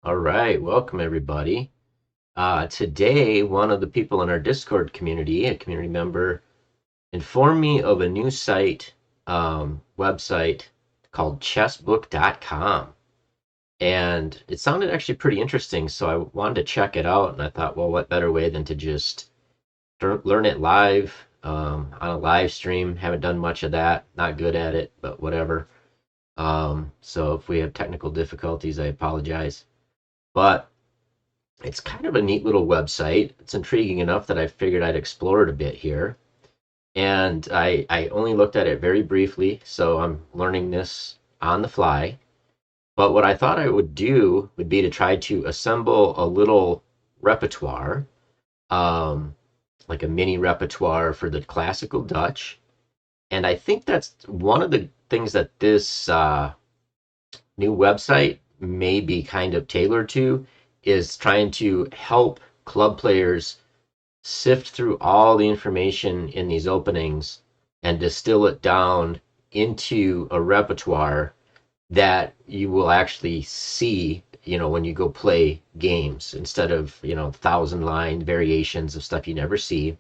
All right, welcome everybody. Today, one of the people in our Discord community, a community member, informed me of a new website called chessbook.com. And it sounded actually pretty interesting, so I wanted to check it out. And I thought, well, what better way than to just learn it live on a live stream? Haven't done much of that, not good at it, but whatever. So if we have technical difficulties, I apologize. But it's kind of a neat little website. It's intriguing enough that I figured I'd explore it a bit here. And I only looked at it very briefly, so I'm learning this on the fly. But what I thought I would do would be to try to assemble a little repertoire, um, like a mini repertoire for the classical Dutch. And I think that's one of the things that this new website may be kind of tailored to is trying to help club players sift through all the information in these openings and distill it down into a repertoire that you will actually see, when you go play games instead of, thousand line variations of stuff you never see.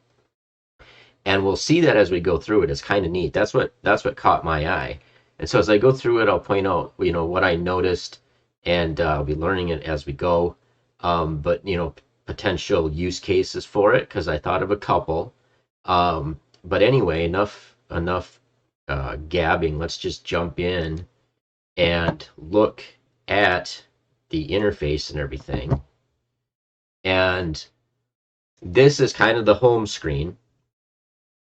And we'll see that as we go through it. It's kind of neat. That's what caught my eye. And so as I go through it, I'll point out, what I noticed, and I'll be learning it as we go. But potential use cases for it because I thought of a couple. But anyway, enough gabbing. Let's just jump in and look at the interface and everything. And this is kind of the home screen.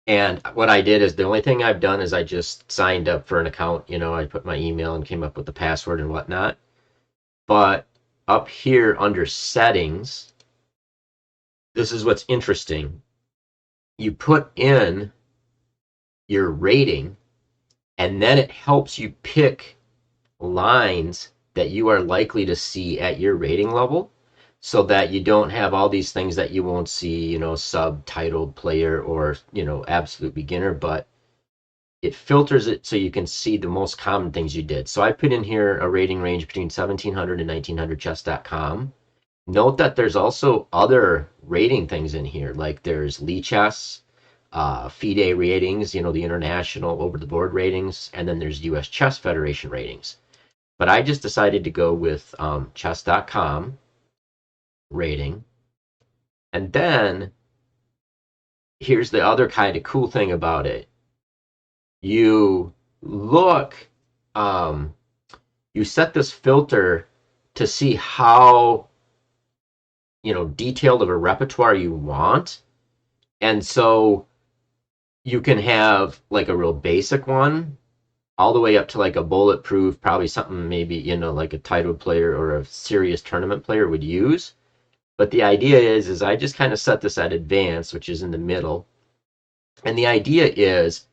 And what I did is the only thing I've done is I just signed up for an account. I put my email and came up with the password and whatnot. But up here under settings, this is what's interesting. You put in your rating, and then it helps you pick lines that you are likely to see at your rating level so that you don't have all these things that you won't see, subtitled player or, absolute beginner, but it filters it so you can see the most common things you did. So I put in here a rating range between 1700 and 1900 chess.com. Note that there's also other rating things in here, like there's Lichess, FIDE ratings, the international over-the-board ratings, and then there's U.S. Chess Federation ratings. But I just decided to go with chess.com rating. And then here's the other kind of cool thing about it. You look, you set this filter to see how detailed of a repertoire you want. And so you can have like a real basic one all the way up to like a bulletproof, probably something maybe, like a titled player or a serious tournament player would use. But the idea is I just kind of set this at advanced, which is in the middle. And the idea is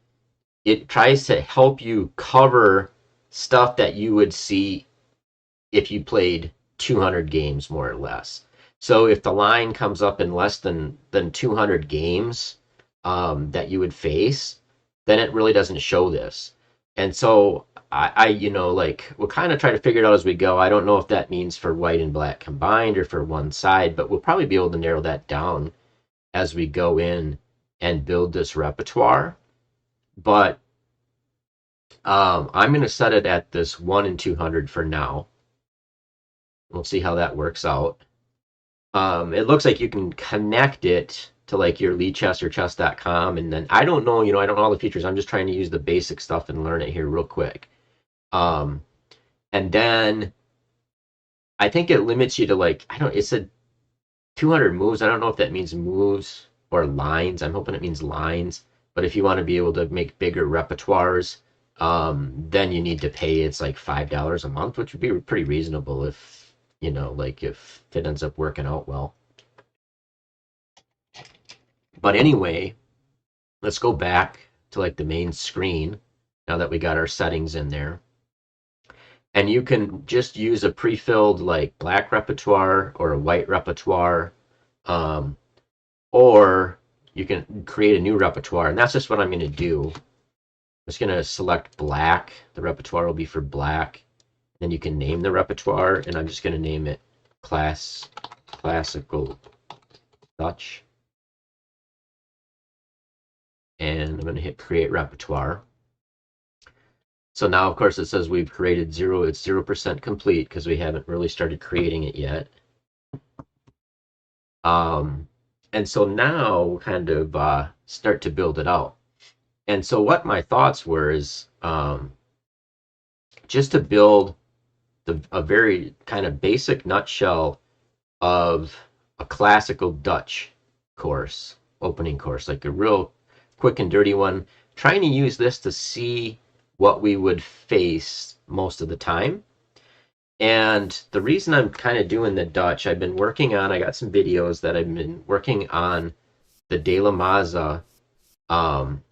it tries to help you cover stuff that you would see if you played 200 games more or less. So if the line comes up in less than 200 games that you would face, then it really doesn't show this. And so we'll kind of try to figure it out as we go. I don't know if that means for white and black combined or for one side, but we'll probably be able to narrow that down as we go in and build this repertoire. But I'm going to set it at this 1 in 200 for now. We'll see how that works out. It looks like you can connect it to like your Lichess or chess.com, and then I don't know, I don't know all the features. I'm just trying to use the basic stuff and learn it here real quick. And then I think it limits you to like, it said 200 moves. I don't know if that means moves or lines. I'm hoping it means lines. But if you want to be able to make bigger repertoires, then you need to pay. It's like $5 a month, which would be pretty reasonable if if it ends up working out well. But anyway, let's go back to like the main screen now that we got our settings in there. And you can just use a pre-filled like black repertoire or a white repertoire, or you can create a new repertoire. And that's just what I'm going to do. I'm just going to select black. The repertoire will be for black. Then you can name the repertoire, and I'm just going to name it classical Dutch. And I'm going to hit create repertoire. So now, of course, it says we've created zero. It's 0% complete because we haven't really started creating it yet. And so now we'll kind of start to build it out. And so what my thoughts were is just to build a very kind of basic nutshell of a classical Dutch course, opening course, like a real quick and dirty one, trying to use this to see what we would face most of the time. And the reason I'm kind of doing the Dutch, I got some videos that I've been working on the De La Maza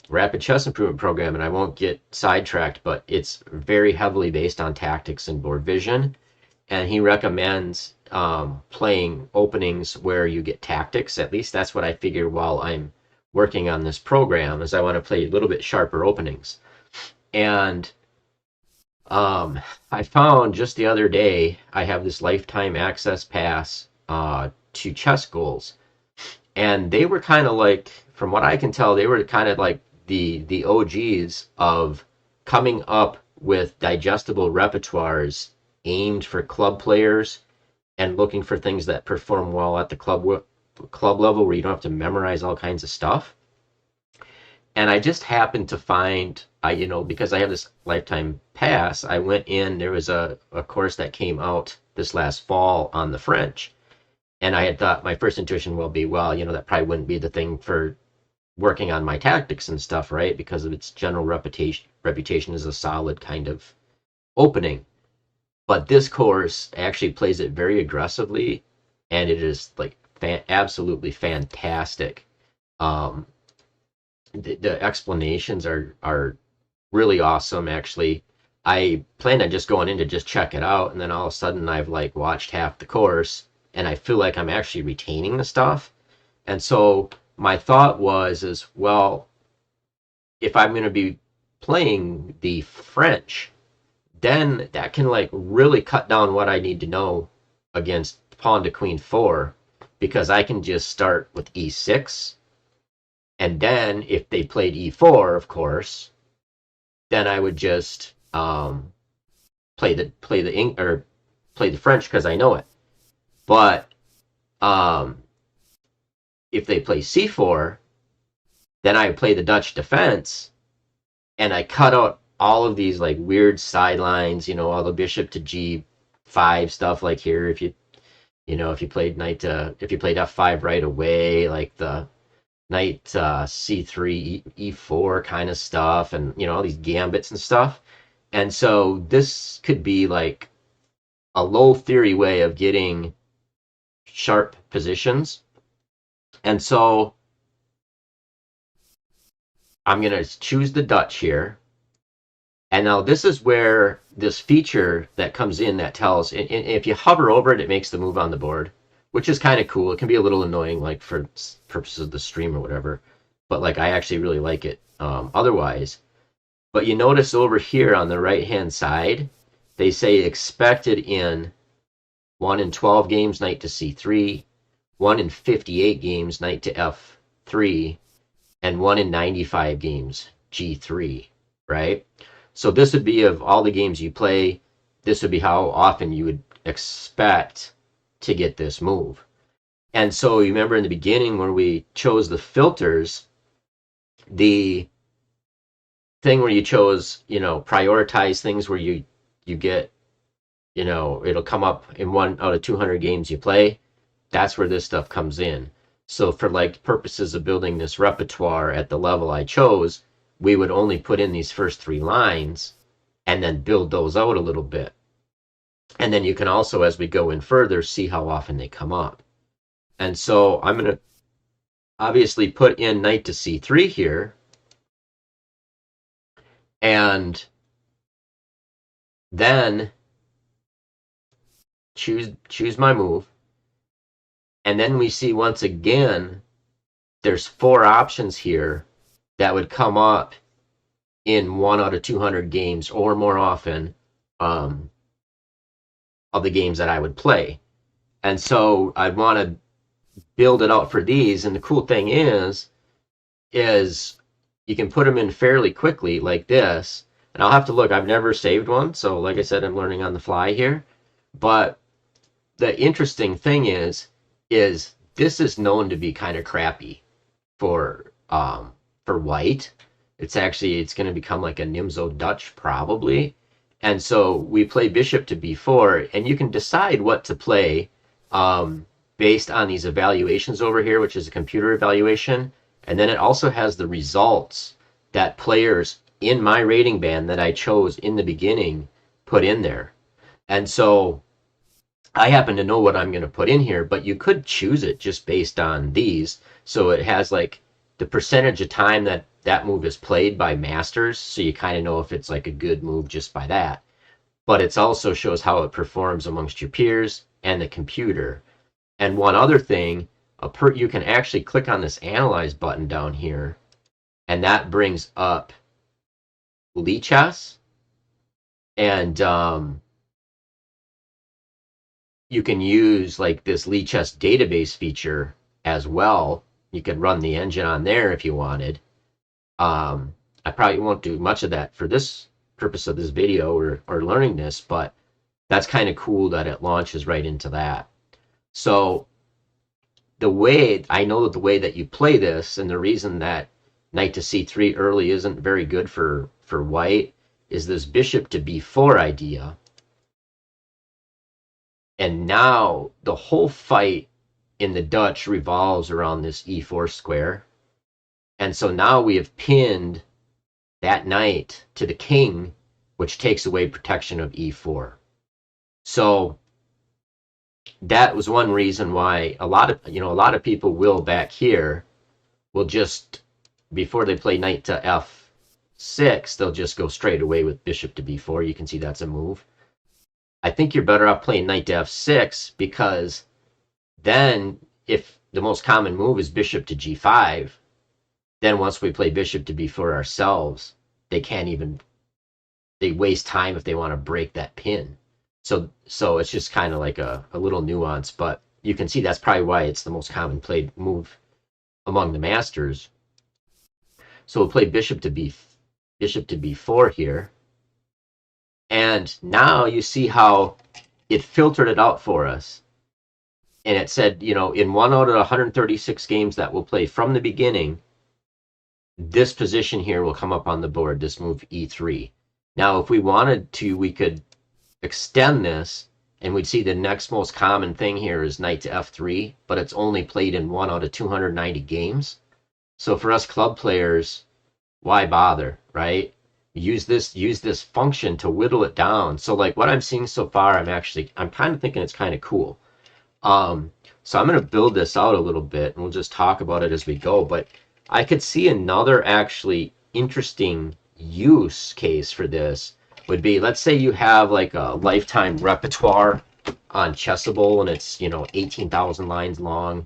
Rapid Chess Improvement Program, and I won't get sidetracked, but it's very heavily based on tactics and board vision. And he recommends playing openings where you get tactics. At least that's what I figure while I'm working on this program, is I want to play a little bit sharper openings. And I found just the other day I have this lifetime access pass to chess goals, and they were kind of like, from what I can tell, they were kind of like the OGs of coming up with digestible repertoires aimed for club players and looking for things that perform well at the club level where you don't have to memorize all kinds of stuff. And I just happened to find, because I have this lifetime pass, I went in, there was a course that came out this last fall on the French. And I had thought, my first intuition will be, well, that probably wouldn't be the thing for working on my tactics and stuff, right? Because of its general reputation as a solid kind of opening. But this course actually plays it very aggressively, and it is like absolutely fantastic. The explanations are really awesome. Actually, I planned on just going in to just check it out, and then all of a sudden I've like watched half the course, and I feel like I'm actually retaining the stuff. And so my thought is, well, if I'm going to be playing the French, then that can like really cut down what I need to know against pawn to queen 4, because I can just start with e6, and then if they played e4, of course, then I would just play the French because I know it. But if they play c4, then I play the Dutch defense, and I cut out all of these like weird sidelines, all the bishop to g5 stuff, like here, if you played f5 right away, like the knight c3 e4 kind of stuff, and all these gambits and stuff. And so this could be like a low theory way of getting sharp positions. And so I'm going to choose the Dutch here. And now this is where this feature that comes in that tells, and if you hover over it, it makes the move on the board, which is kind of cool. It can be a little annoying, like for purposes of the stream or whatever, but like I actually really like it otherwise. But you notice over here on the right-hand side, they say expected in 1 in 12 games, knight to c3, 1 in 58 games, knight to f3, and 1 in 95 games, g3, right? So this would be, of all the games you play, this would be how often you would expect to get this move. And so you remember in the beginning where we chose the filters, the thing where you chose, prioritize things where you get, it'll come up in 1 out of 200 games you play. That's where this stuff comes in. So for like purposes of building this repertoire at the level I chose, we would only put in these first 3 lines and then build those out a little bit. And then you can also, as we go in further, see how often they come up. And so I'm going to obviously put in knight to c3 here, and then choose my move. And then we see once again, there's 4 options here that would come up in 1 out of 200 games or more often of the games that I would play. And so I want to build it out for these. And the cool thing is you can put them in fairly quickly like this. And I'll have to look. I've never saved one, so like I said, I'm learning on the fly here. But the interesting thing is this is known to be kind of crappy for white. It's going to become like a Nimzo Dutch probably. And so we play bishop to b4, and you can decide what to play based on these evaluations over here, which is a computer evaluation. And then it also has the results that players in my rating band that I chose in the beginning put in there. And so I happen to know what I'm going to put in here, but you could choose it just based on these. So it has like the percentage of time that that move is played by masters. So you kind of know if it's like a good move just by that. But it also shows how it performs amongst your peers and the computer. And one other thing, you can actually click on this analyze button down here, and that brings up Lichess. And you can use like this Lichess database feature as well. You could run the engine on there if you wanted. I probably won't do much of that for this purpose of this video or learning this, but that's kind of cool that it launches right into that. So the way I know the way that you play this, and the reason that knight to c3 early isn't very good for white, is this bishop to b4 idea. And now the whole fight in the Dutch revolves around this e4 square. And so now we have pinned that knight to the king, which takes away protection of e4. So that was one reason why a lot of people will back here will just, before they play knight to f6, they'll just go straight away with bishop to b4. You can see that's a move. I think you're better off playing knight to f6, because then if the most common move is bishop to g5, then once we play bishop to b4 ourselves, they waste time if they want to break that pin. So it's just kind of like a little nuance, but you can see that's probably why it's the most common played move among the masters. So we'll play bishop to b4 here. And now you see how it filtered it out for us. And it said, in 1 out of 136 games that we'll play from the beginning, this position here will come up on the board, this move e3. Now, if we wanted to, we could extend this, and we'd see the next most common thing here is knight to f3, but it's only played in 1 out of 290 games. So for us club players, why bother, right? Use this function to whittle it down. So like what I'm seeing so far, I'm kind of thinking it's kind of cool. So I'm going to build this out a little bit, and we'll just talk about it as we go. But I could see another actually interesting use case for this would be, let's say you have like a lifetime repertoire on Chessable, and it's 18,000 lines long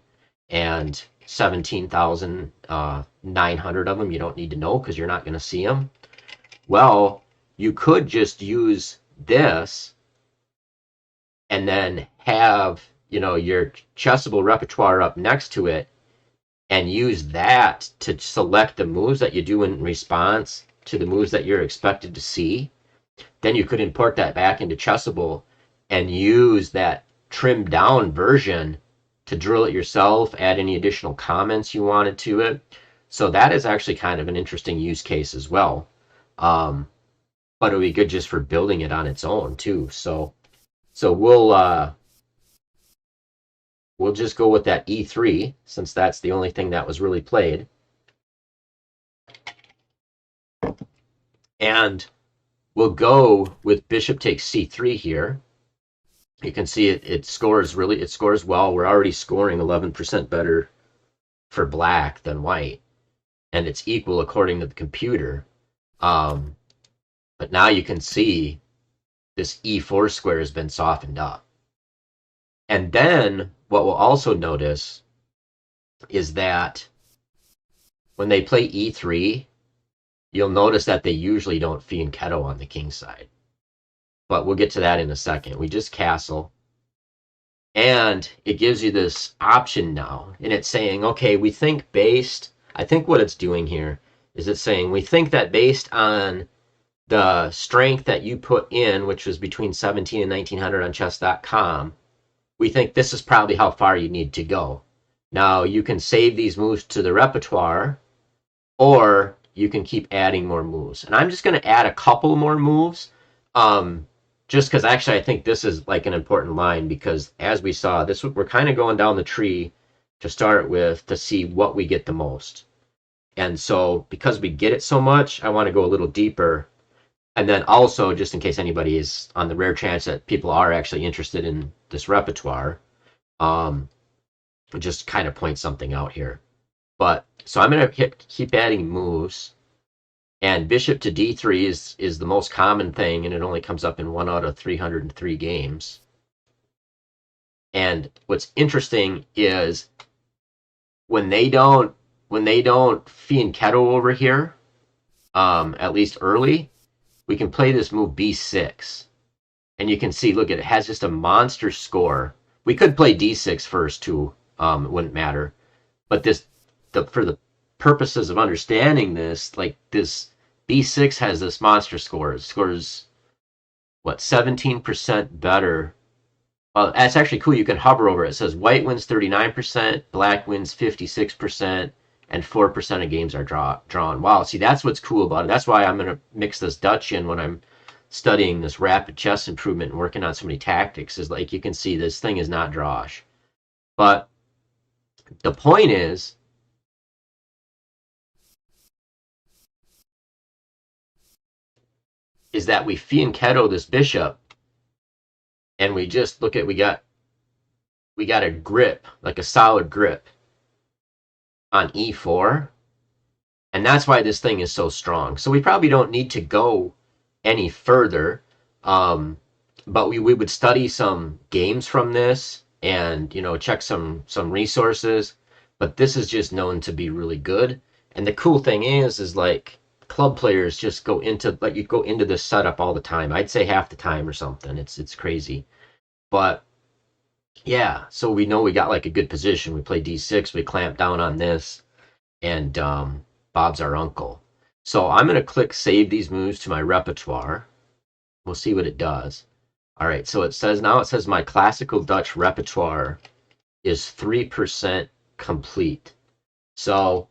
and 17,900 of them you don't need to know because you're not going to see them. Well, you could just use this and then have, your Chessable repertoire up next to it, and use that to select the moves that you do in response to the moves that you're expected to see. Then you could import that back into Chessable and use that trimmed down version to drill it yourself, add any additional comments you wanted to it. So that is actually kind of an interesting use case as well. But it would be good just for building it on its own too. So we'll just go with that e3, since that's the only thing that was really played. And we'll go with bishop takes c3 here. You can see it scores well. We're already scoring 11% better for black than white, and it's equal according to the computer. But now you can see this e4 square has been softened up. And then what we'll also notice is that when they play e3, you'll notice that they usually don't fianchetto on the king side. But we'll get to that in a second. We just castle. And it gives you this option now. And it's saying, okay, we think I think what it's doing here is it's saying, we think that based on the strength that you put in, which was between 17 and 1900 on chess.com, we think this is probably how far you need to go. Now, you can save these moves to the repertoire, or you can keep adding more moves. And I'm just going to add a couple more moves, just because actually I think this is like an important line, because as we saw, we're kind of going down the tree to start with to see what we get the most. And so because we get it so much, I want to go a little deeper. And then also, just in case anybody is on the rare chance that people are actually interested in this repertoire, just kind of point something out here. But so I'm going to keep adding moves, and bishop to d3 is the most common thing, and it only comes up in 1 out of 303 games. And what's interesting is when they don't fianchetto over here, at least early, we can play this move b6. And you can see, look, it has just a monster score. We could play d6 first too, it wouldn't matter. But for the purposes of understanding this, like this b6 has this monster score. It scores, what, 17% better. Well, that's actually cool. You can hover over it. It says white wins 39%, black wins 56%, and 4% of games are drawn. Wow, see, that's what's cool about it. That's why I'm going to mix this Dutch in when I'm studying this rapid chess improvement and working on so many tactics. Is like you can see this thing is not drawish. But the point is that we fianchetto this bishop, and we just look at we got a grip, like a solid grip on e4, and that's why this thing is so strong. So we probably don't need to go any further, but we would study some games from this and check some resources. But this is just known to be really good. And the cool thing is like club players just go into this setup all the time. I'd say half the time or something. It's crazy. But yeah, so we know we got like a good position. We play d6, we clamp down on this, and Bob's our uncle. So I'm going to click save these moves to my repertoire. We'll see what it does. All right, so it says my classical Dutch repertoire is 3% complete. So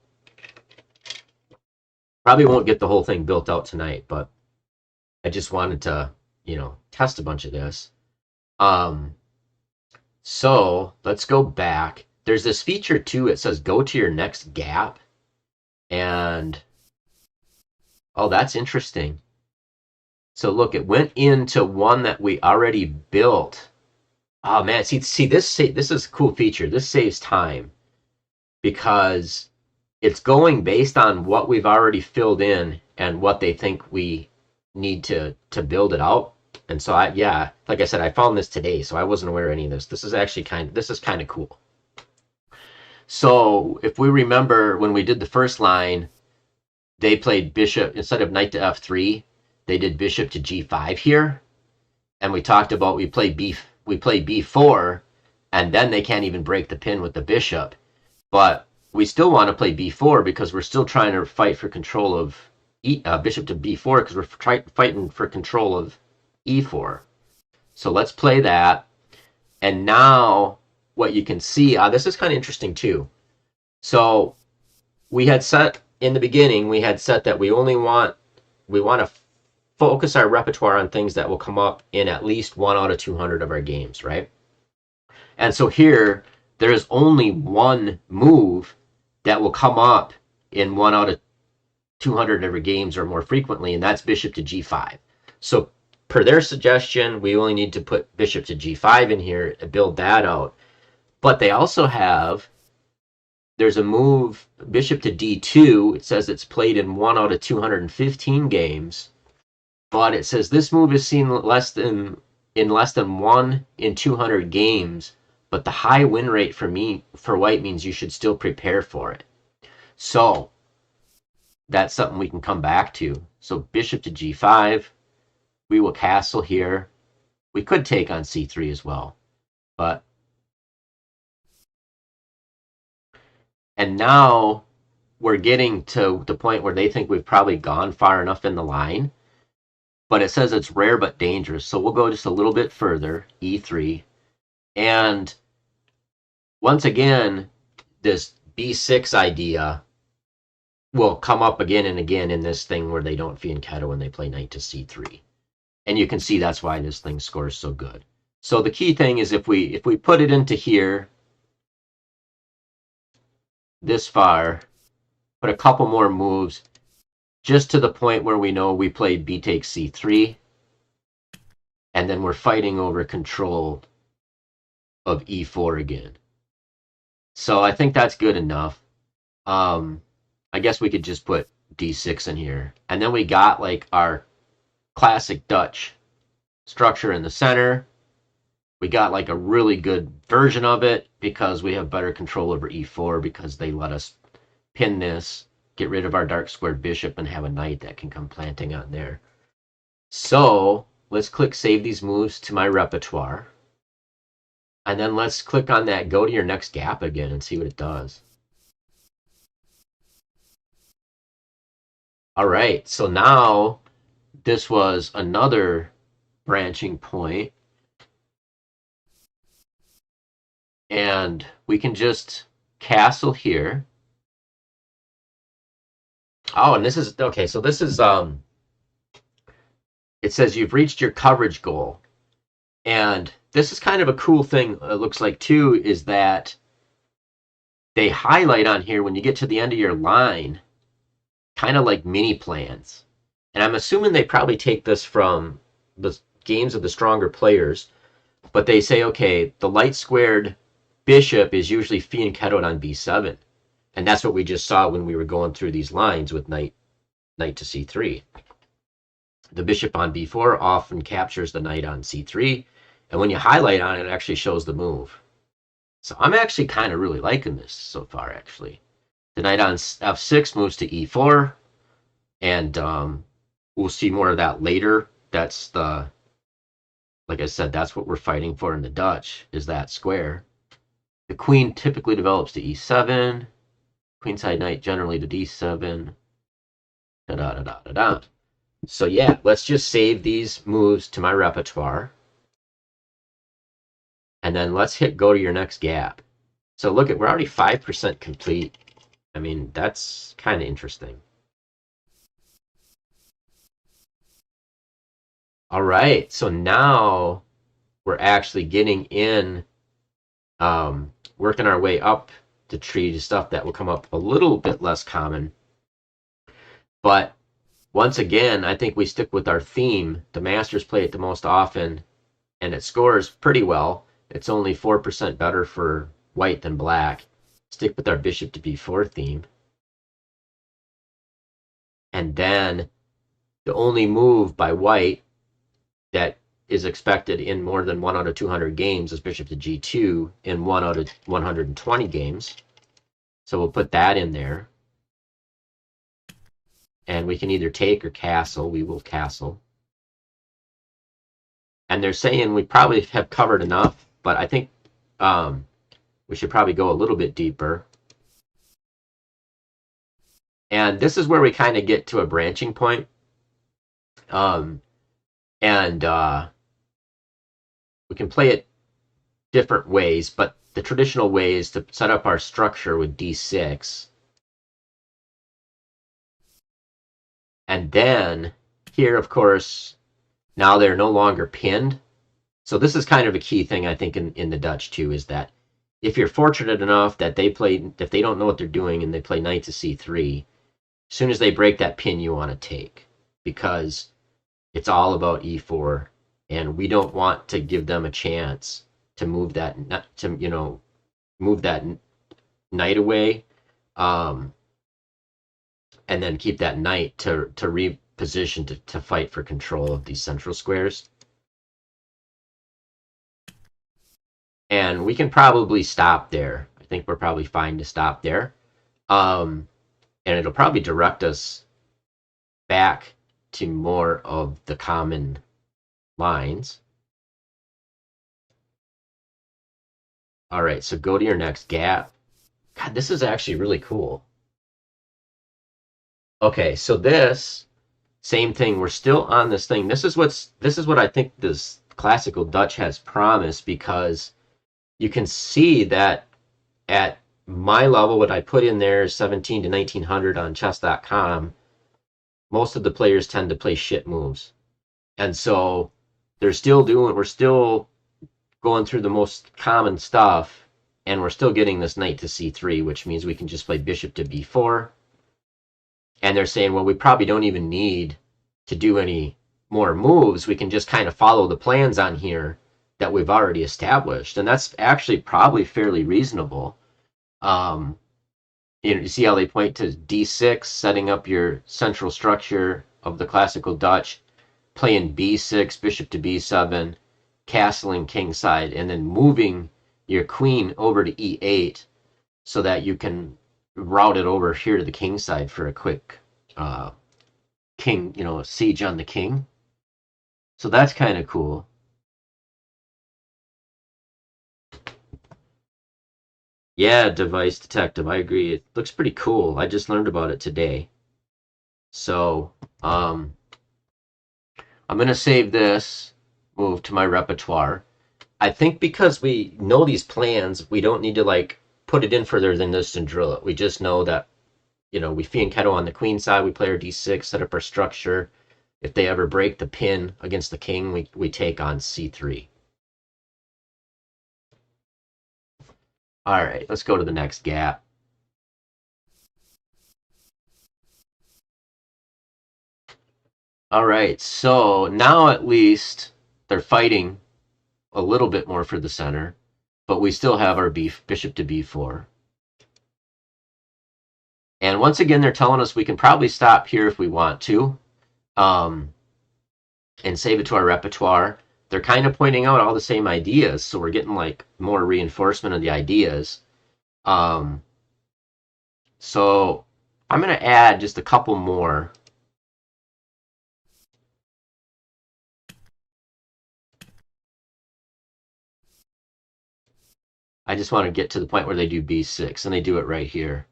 probably won't get the whole thing built out tonight, but I just wanted to, test a bunch of this. So let's go back. There's this feature too. It says go to your next gap. And, oh, that's interesting. So look, it went into one that we already built. Oh man, see this is a cool feature. This saves time because it's going based on what we've already filled in and what they think we need to build it out. And so like I said, I found this today, so I wasn't aware of any of this. This is actually kind of cool. So if we remember when we did the first line, they played bishop instead of knight to f3. They did bishop to g5 here, and we talked about we play b4, and then they can't even break the pin with the bishop. But we still want to play b4 because we're still trying to fight for control of bishop to b4 because we're fighting for control of e4. So let's play that. And now what you can see, this is kind of interesting too. So we had set in the beginning, that we want to focus our repertoire on things that will come up in at least 1 out of 200 of our games, right? And so here, there is only one move that will come up in 1 out of 200 of our games or more frequently, and that's bishop to g5. So per their suggestion, we only need to put bishop to g5 in here to build that out. But they also there's a move, bishop to d2. It says it's played in 1 out of 215 games. But it says this move is seen in less than 1 in 200 games. But the high win rate for white means you should still prepare for it. So that's something we can come back to. So bishop to g5. We will castle here. We could take on c3 as well. But And now we're getting to the point where they think we've probably gone far enough in the line, but it says it's rare but dangerous. So we'll go just a little bit further, E3. And once again, this B6 idea will come up again and again in this thing where they don't fianchetto when they play knight to C3. And you can see that's why this thing scores so good. So the key thing is if we put it into here this far, put a couple more moves just to the point where we know we played b takes c3, and then we're fighting over control of e4 again. So I think that's good enough. I guess we could just put d6 in here. And then we got like our classic Dutch structure in the center. We got like a really good version of it because we have better control over e4 because they let us pin this, get rid of our dark squared bishop, and have a knight that can come planting on there. So let's click Save these moves to my repertoire. And then let's click on that Go to your next gap again and see what it does. All right, so now this was another branching point. And we can just castle here. Oh, and this is, okay, so this is, it says you've reached your coverage goal. And this is kind of a cool thing, it looks like, too, is that they highlight on here when you get to the end of your line, kind of like mini plans. And I'm assuming they probably take this from the games of the stronger players, but they say, okay, the light squared bishop is usually fianchettoed on b7. And that's what we just saw when we were going through these lines with knight to c3. The bishop on b4 often captures the knight on c3. And when you highlight on it, it actually shows the move. So I'm actually kind of really liking this so far, actually. The knight on f6 moves to e4. And we'll see more of that later. That's the, like I said, that's what we're fighting for in the Dutch, is that square. The queen typically develops to e7. Queenside knight generally to d7. Da-da-da-da-da-da. So yeah, let's just save these moves to my repertoire. And then let's hit go to your next gap. So look at, we're already 5% complete. I mean, that's kind of interesting. All right, so now we're actually getting in, working our way up the tree to stuff that will come up a little bit less common. But once again, I think we stick with our theme. The masters play it the most often, and it scores pretty well. It's only 4% better for white than black. Stick with our bishop to b4 theme. And then the only move by white that is expected in more than 1 out of 200 games is bishop to g2 in 1 out of 120 games. So we'll put that in there. And we can either take or castle. We will castle. And they're saying we probably have covered enough, but I think we should probably go a little bit deeper. And this is where we kind of get to a branching point. We can play it different ways, but the traditional way is to set up our structure with d6. And then here, of course, now they're no longer pinned. So this is kind of a key thing, I think, in the Dutch, too, is that if you're fortunate enough that if they don't know what they're doing and they play knight to c3, as soon as they break that pin, you want to take, because it's all about e4, and we don't want to give them a chance to move that knight away, and then keep that knight to reposition to fight for control of these central squares. And we can probably stop there. I think we're probably fine to stop there. And it'll probably direct us back to more of the common lines. All right, so go to your next gap. God, this is actually really cool. Okay, so this same thing. We're still on this thing. This is what I think this classical Dutch has promised, because you can see that at my level, what I put in there is 17 to 1900 on chess.com. Most of the players tend to play shit moves. And so we're still going through the most common stuff, and we're still getting this knight to c3, which means we can just play bishop to b4. And they're saying, well, we probably don't even need to do any more moves. We can just kind of follow the plans on here that we've already established. And that's actually probably fairly reasonable. You see how they point to d6, setting up your central structure of the classical Dutch, playing b6, bishop to b7, castling kingside, and then moving your queen over to e8 so that you can route it over here to the king side for a quick king, siege on the king. So that's kind of cool. Yeah, device detective. I agree. It looks pretty cool. I just learned about it today. So, I'm going to save this move to my repertoire. I think because we know these plans, we don't need to like put it in further than this and drill it. We just know that, we fianchetto on the queen side, we play our d6, set up our structure. If they ever break the pin against the king, we take on c3. All right, let's go to the next gap. All right, so now at least they're fighting a little bit more for the center, but we still have our bishop to b4. And once again, they're telling us we can probably stop here if we want to, and save it to our repertoire. They're kind of pointing out all the same ideas, so we're getting like more reinforcement of the ideas. So I'm going to add just a couple more. I just want to get to the point where they do b6, and they do it right here.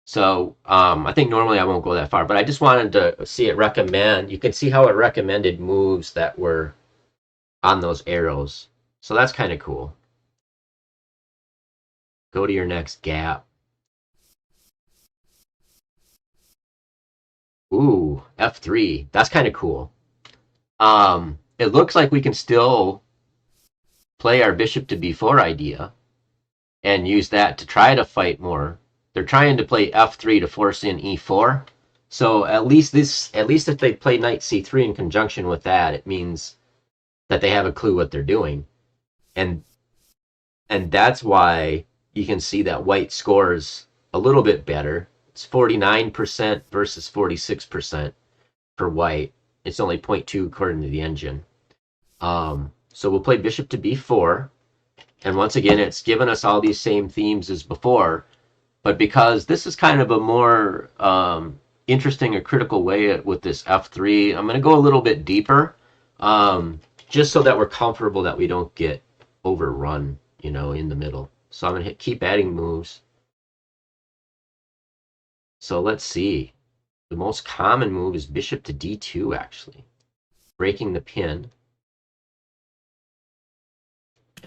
So I think normally I won't go that far, but I just wanted to see it recommend. You can see how it recommended moves that were on those arrows. So that's kind of cool. Go to your next gap. Ooh, f3. That's kind of cool. It looks like we can still play our bishop to b4 idea and use that to try to fight more. They're trying to play f3 to force in e4. So at least if they play knight c3 in conjunction with that, it means that they have a clue what they're doing. And that's why you can see that white scores a little bit better. It's 49% versus 46% for white. It's only 0.2 according to the engine. So we'll play bishop to b4. And once again, it's given us all these same themes as before. But because this is kind of a more interesting or critical way with this f3, I'm going to go a little bit deeper, just so that we're comfortable that we don't get overrun, in the middle. So I'm going to keep adding moves. So let's see. The most common move is bishop to d2, actually. Breaking the pin.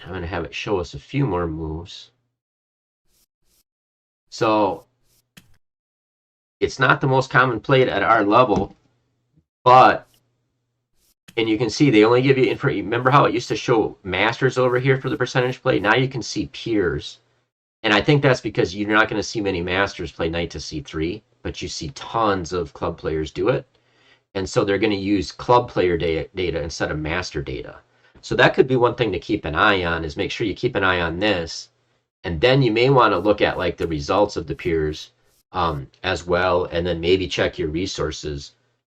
I'm going to have it show us a few more moves. So it's not the most common played at our level, but, and you can see they only give you info. Remember how it used to show masters over here for the percentage play? Now you can see peers. And I think that's because you're not going to see many masters play knight to c3, but you see tons of club players do it. And so they're going to use club player data instead of master data. So that could be one thing to keep an eye on, is make sure you keep an eye on this. And then you may want to look at like the results of the peers as well, and then maybe check your resources.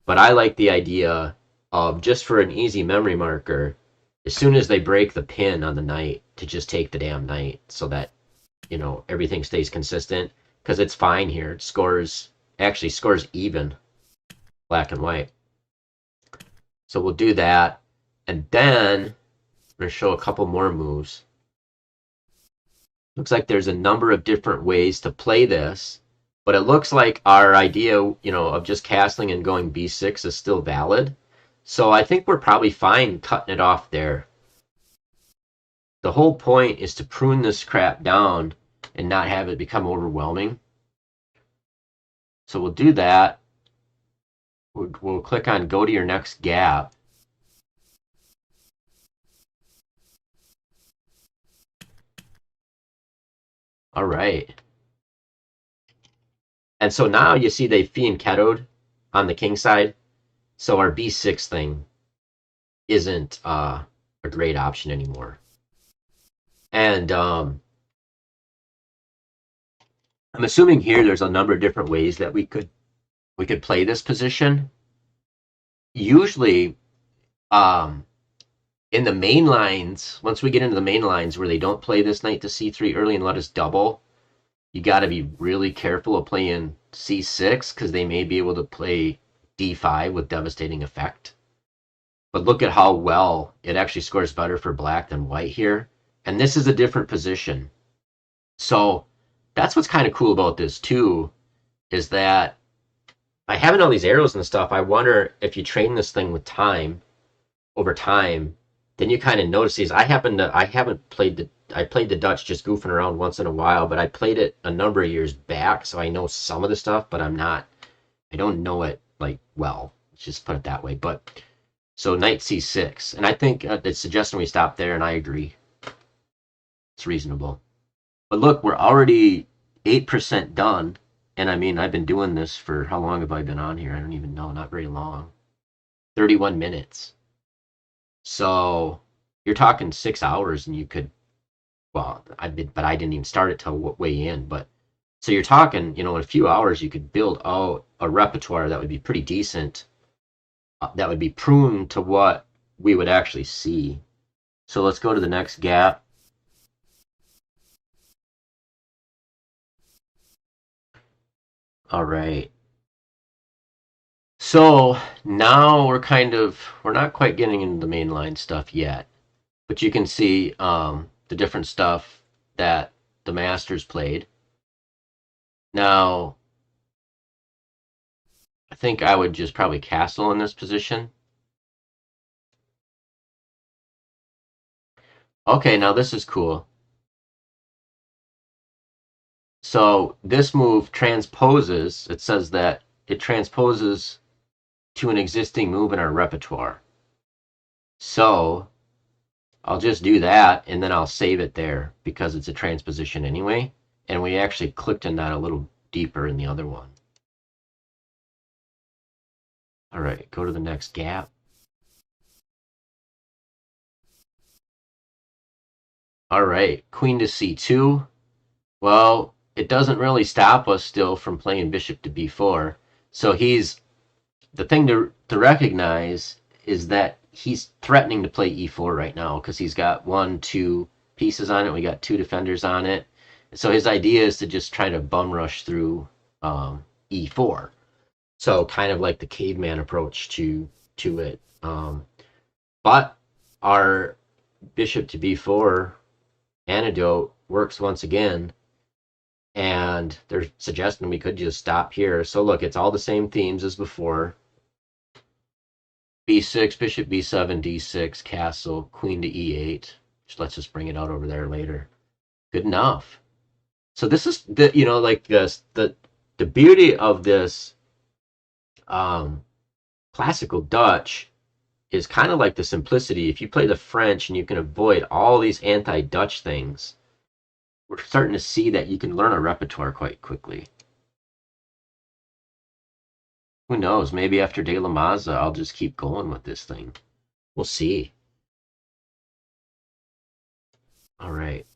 But I like the idea of, just for an easy memory marker, as soon as they break the pin on the knight, to just take the damn knight, so that everything stays consistent, because it's fine here. It actually scores even, black and white. So we'll do that, and then I'm going to show a couple more moves. Looks like there's a number of different ways to play this, but it looks like our idea, of just castling and going b6 is still valid. So I think we're probably fine cutting it off there. The whole point is to prune this crap down and not have it become overwhelming. So we'll do that. We'll click on go to your next gap. All right. And so now you see they fianchettoed on the king side. So our b6 thing isn't a great option anymore. And I'm assuming here there's a number of different ways that we could play this position. Usually, in the main lines, once we get into the main lines where they don't play this knight to c3 early and let us double, you got to be really careful of playing c6 because they may be able to play d5 with devastating effect. But look at how well it actually scores better for black than white here. And this is a different position. So that's what's kind of cool about this too, is that by having all these arrows and stuff, I wonder if you train this thing with time, over time, then you kind of notice these. I haven't played I played the Dutch just goofing around once in a while, but I played it a number of years back, so I know some of the stuff, but I don't know it like well. Let's just put it that way. But so knight c6, and I think it's suggesting we stop there, and I agree. It's reasonable. But look, we're already 8% done. And I mean, I've been doing this for how long have I been on here? I don't even know. Not very long. 31 minutes. So you're talking 6 hours, and you could, well, I didn't even start it till way in. But so you're talking, in a few hours, you could build out a repertoire that would be pretty decent. That would be pruned to what we would actually see. So let's go to the next gap. All right. So now we're not quite getting into the mainline stuff yet, but you can see the different stuff that the masters played. Now, I think I would just probably castle in this position. Okay, now this is cool. So this move transposes, it says that it transposes to an existing move in our repertoire. So I'll just do that, and then I'll save it there because it's a transposition anyway. And we actually clicked on that a little deeper in the other one. All right, go to the next gap. All right, queen to c2. Well, it doesn't really stop us still from playing bishop to b4. So the thing to recognize is that he's threatening to play e4 right now because he's got 1, 2 pieces on it. We got 2 defenders on it. So his idea is to just try to bum rush through e4. So kind of like the caveman approach to it. But our bishop to b4 antidote works once again, and they're suggesting we could just stop here. So look, it's all the same themes as before. b6, bishop b7, d6, castle, queen to e8. Let's just bring it out over there later. Good enough. So this is like the beauty of this classical Dutch is kind of like the simplicity. If you play the French and you can avoid all these anti-Dutch things, we're starting to see that you can learn a repertoire quite quickly. Who knows? Maybe after De La Maza, I'll just keep going with this thing. We'll see. All right.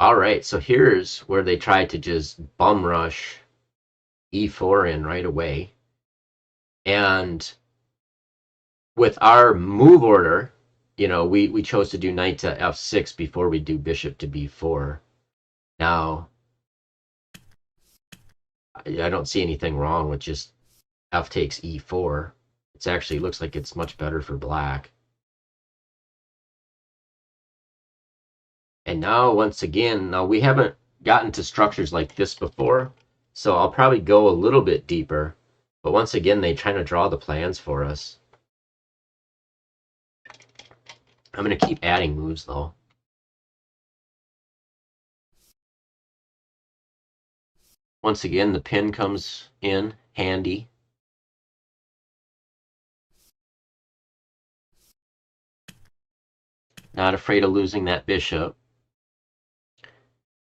All right, so here's where they try to just bum rush e4 in right away. And with our move order, we chose to do knight to f6 before we do bishop to b4. Now, I don't see anything wrong with just f takes e4. It actually looks like it's much better for black. And now, once again, now we haven't gotten to structures like this before, so I'll probably go a little bit deeper. But once again, they trying to draw the plans for us. I'm going to keep adding moves, though. Once again, the pin comes in handy. Not afraid of losing that bishop.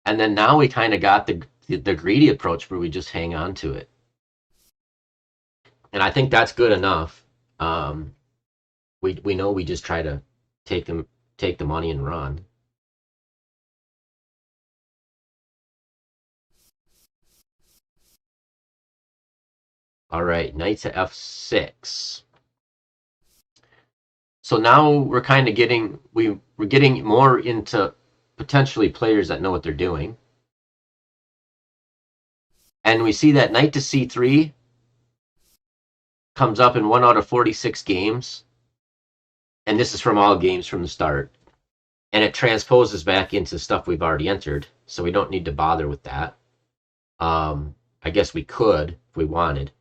And then now we kind of got the greedy approach where we just hang on to it. And I think that's good enough. We know we just try to take the money and run. All right, knight to f6. So now we're kind of getting we're getting more into potentially players that know what they're doing. And we see that knight to c3 comes up in 1 out of 46 games. And this is from all games from the start. And it transposes back into stuff we've already entered, so we don't need to bother with that. I guess we could if we wanted.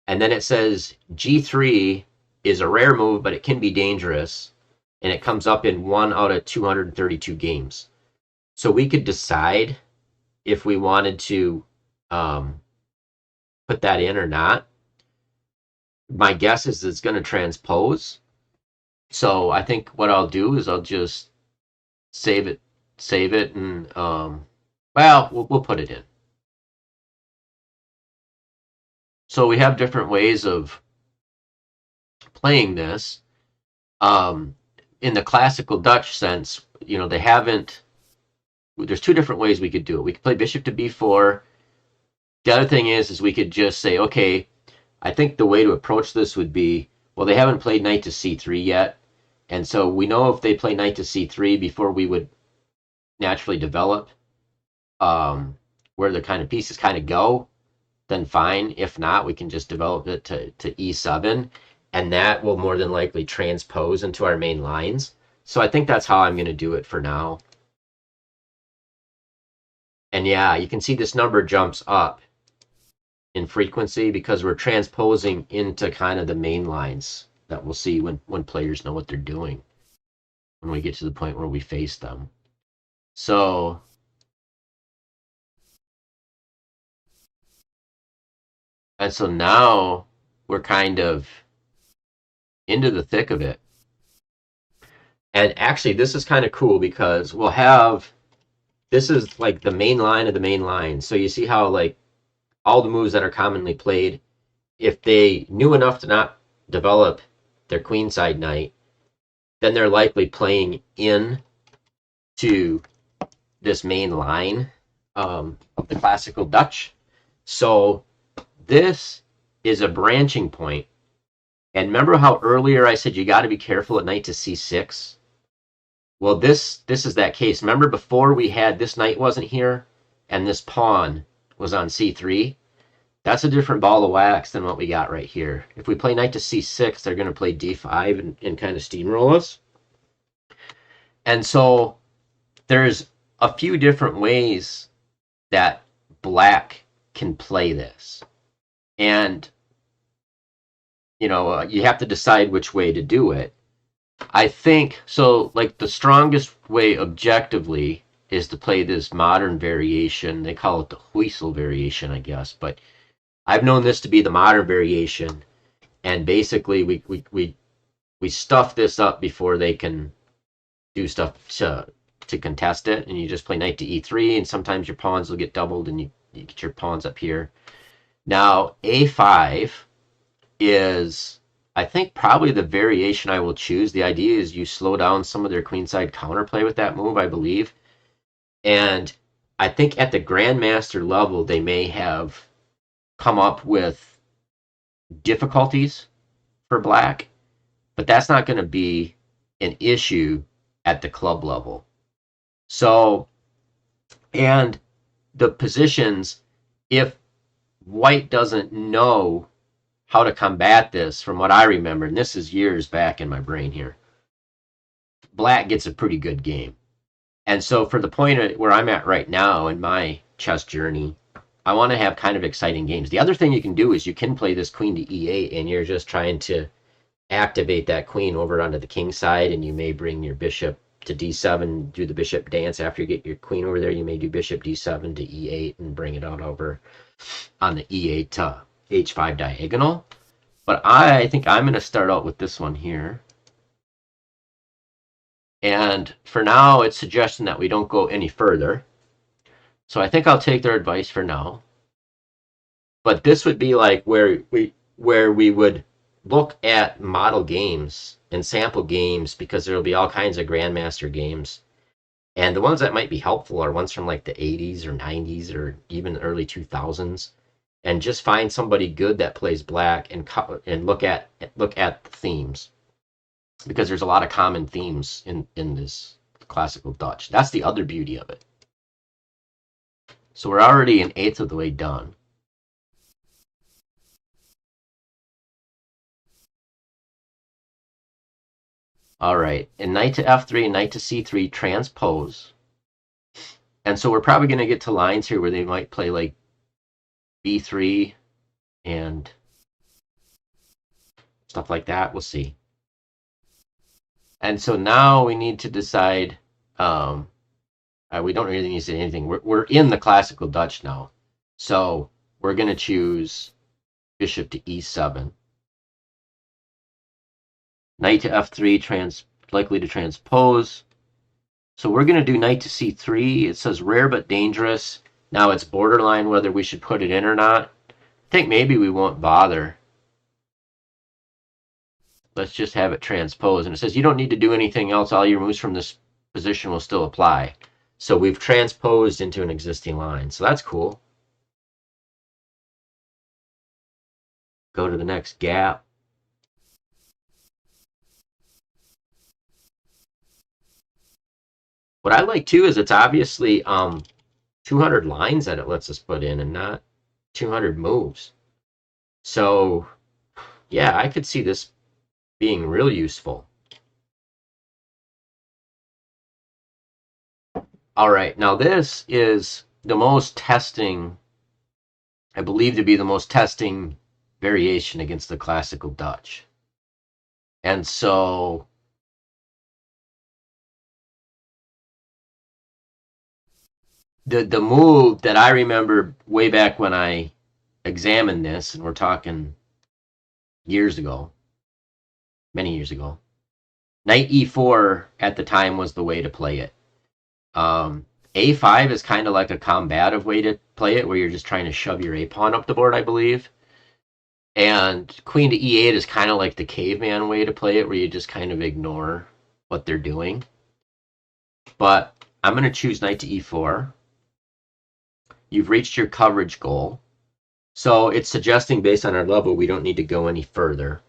And then it says g3 is a rare move, but it can be dangerous. And it comes up in 1 out of 232 games. So we could decide if we wanted to put that in or not. My guess is it's going to transpose. So I think what I'll do is I'll just save it, and well, we'll put it in. So we have different ways of playing this. In the classical Dutch sense, they haven't. There's two different ways we could do it. We could play bishop to b4. The other thing is we could just say, okay, I think the way to approach this would be, well, they haven't played knight to c3 yet, and so we know if they play knight to c3 before we would naturally develop where the kind of pieces kind of go, then fine. If not, we can just develop it to e7, and that will more than likely transpose into our main lines. So I think that's how I'm going to do it for now. And yeah, you can see this number jumps up in frequency because we're transposing into kind of the main lines that we'll see when players know what they're doing when we get to the point where we face them. So now we're kind of into the thick of it. And actually, this is kind of cool because we'll have, this is like the main line of the main line. So you see how like all the moves that are commonly played, if they knew enough to not develop their queenside knight, then they're likely playing in to this main line of the classical Dutch. So this is a branching point. And remember how earlier I said you got to be careful at knight to c6? Well, this is that case. Remember before we had this knight wasn't here and this pawn was on c3? That's a different ball of wax than what we got right here. If we play knight to c6, they're going to play d5 and kind of steamroll us. And so there's a few different ways that black can play this. And, you have to decide which way to do it. I think, so like the strongest way objectively is to play this modern variation. They call it the Huysel variation, I guess. But I've known this to be the modern variation. And basically we stuff this up before they can do stuff to contest it, and you just play knight to e3, and sometimes your pawns will get doubled, and you get your pawns up here. Now, a5 is, I think, probably the variation I will choose. The idea is you slow down some of their queenside counterplay with that move, I believe. And I think at the grandmaster level, they may have come up with difficulties for black, but that's not going to be an issue at the club level. So, and the positions, if white doesn't know how to combat this, from what I remember, and this is years back in my brain here, black gets a pretty good game. And so for the point where I'm at right now in my chess journey, I want to have kind of exciting games. The other thing you can do is you can play this queen to e8, and you're just trying to activate that queen over onto the king side, and you may bring your bishop to d7, do the bishop dance. After you get your queen over there, you may do bishop d7 to e8 and bring it out over on the e8 to h5 diagonal. But I think I'm going to start out with this one here. And for now, it's suggesting that we don't go any further. So I think I'll take their advice for now. But this would be like where we would look at model games and sample games, because there'll be all kinds of grandmaster games. And the ones that might be helpful are ones from like the 80s or 90s or even the early 2000s. And just find somebody good that plays black and look at the themes, because there's a lot of common themes in this classical Dutch. That's the other beauty of it. So we're already an eighth of the way done. All right, and knight to f3 and knight to c3 transpose. And so we're probably going to get to lines here where they might play like b3 and stuff like that. We'll see. And so now we need to decide. We don't really need to say anything. We're in the classical Dutch now. So we're going to choose bishop to e7. Knight to f3, likely to transpose. So we're going to do knight to c3. It says rare but dangerous. Now it's borderline whether we should put it in or not. I think maybe we won't bother. Let's just have it transpose. And it says you don't need to do anything else. All your moves from this position will still apply. So we've transposed into an existing line. So that's cool. Go to the next gap. What I like too is it's obviously 200 lines that it lets us put in and not 200 moves. So yeah, I could see this being real useful. All right, now this is the most testing, I believe to be the most testing variation against the classical Dutch. And so the move that I remember way back when I examined this, and we're talking years ago, many years ago, knight e4 at the time was the way to play it. A5 is kind of like a combative way to play it, where you're just trying to shove your a pawn up the board, I believe. And queen to e8 is kind of like the caveman way to play it, where you just kind of ignore what they're doing. But I'm going to choose knight to e4. You've reached your coverage goal. So it's suggesting, based on our level, we don't need to go any further.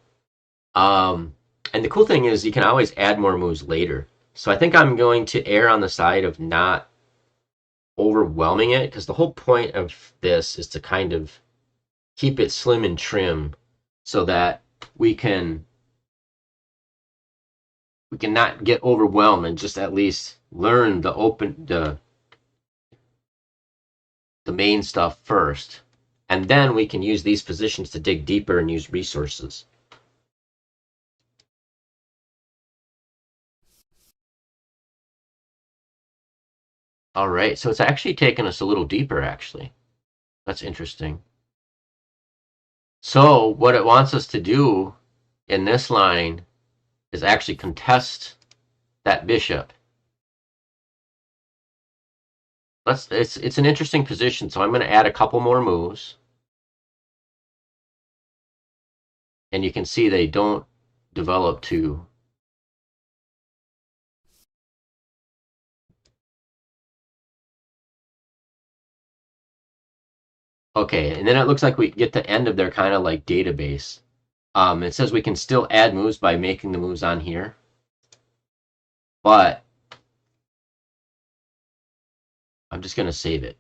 And the cool thing is you can always add more moves later. So I think I'm going to err on the side of not overwhelming it, because the whole point of this is to kind of keep it slim and trim so that we can not get overwhelmed and just at least learn the main stuff first. And then we can use these positions to dig deeper and use resources. All right, so it's actually taken us a little deeper, actually. That's interesting. So what it wants us to do in this line is actually contest that bishop. It's an interesting position, so I'm going to add a couple more moves. And you can see they don't develop to okay, and then it looks like we get the end of their kind of like database. It says we can still add moves by making the moves on here, but I'm just going to save it.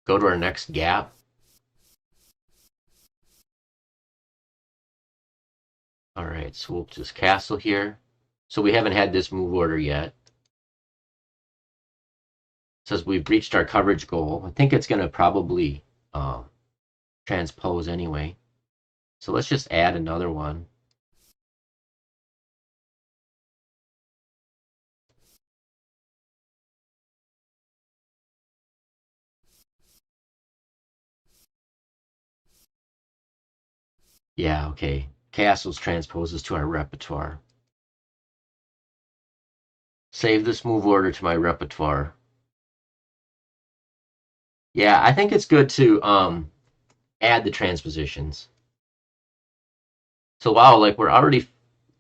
Go to our next gap. All right, so we'll just castle here. So we haven't had this move order yet. says we've reached our coverage goal. I think it's going to probably transpose anyway. So let's just add another one. Yeah, okay. Castles transposes to our repertoire. Save this move order to my repertoire. Yeah, I think it's good to add the transpositions. So wow, like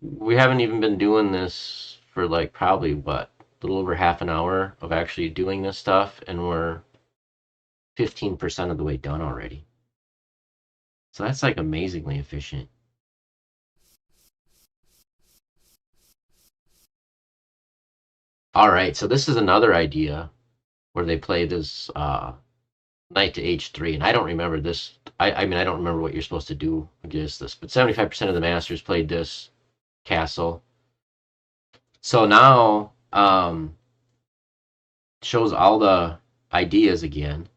we haven't even been doing this for like probably what, a little over half an hour of actually doing this stuff, and we're 15% of the way done already. So that's like amazingly efficient. All right, so this is another idea where they play this knight to h3, and I don't remember this. I mean, I don't remember what you're supposed to do against this, but 75% of the masters played this castle. So now shows all the ideas again,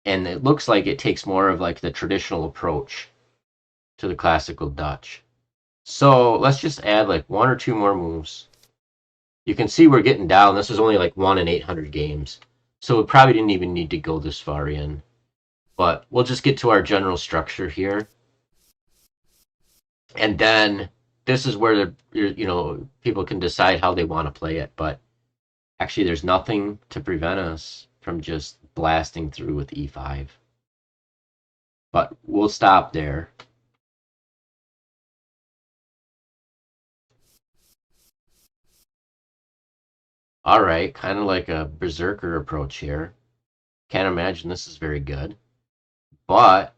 and it looks like it takes more of like the traditional approach to the classical Dutch. So let's just add like one or two more moves. You can see we're getting down. This is only like 1 in 800 games. So we probably didn't even need to go this far in. But we'll just get to our general structure here. And then this is where people can decide how they want to play it. But actually, there's nothing to prevent us from just blasting through with e5. But we'll stop there. All right, kind of like a berserker approach here. Can't imagine this is very good. But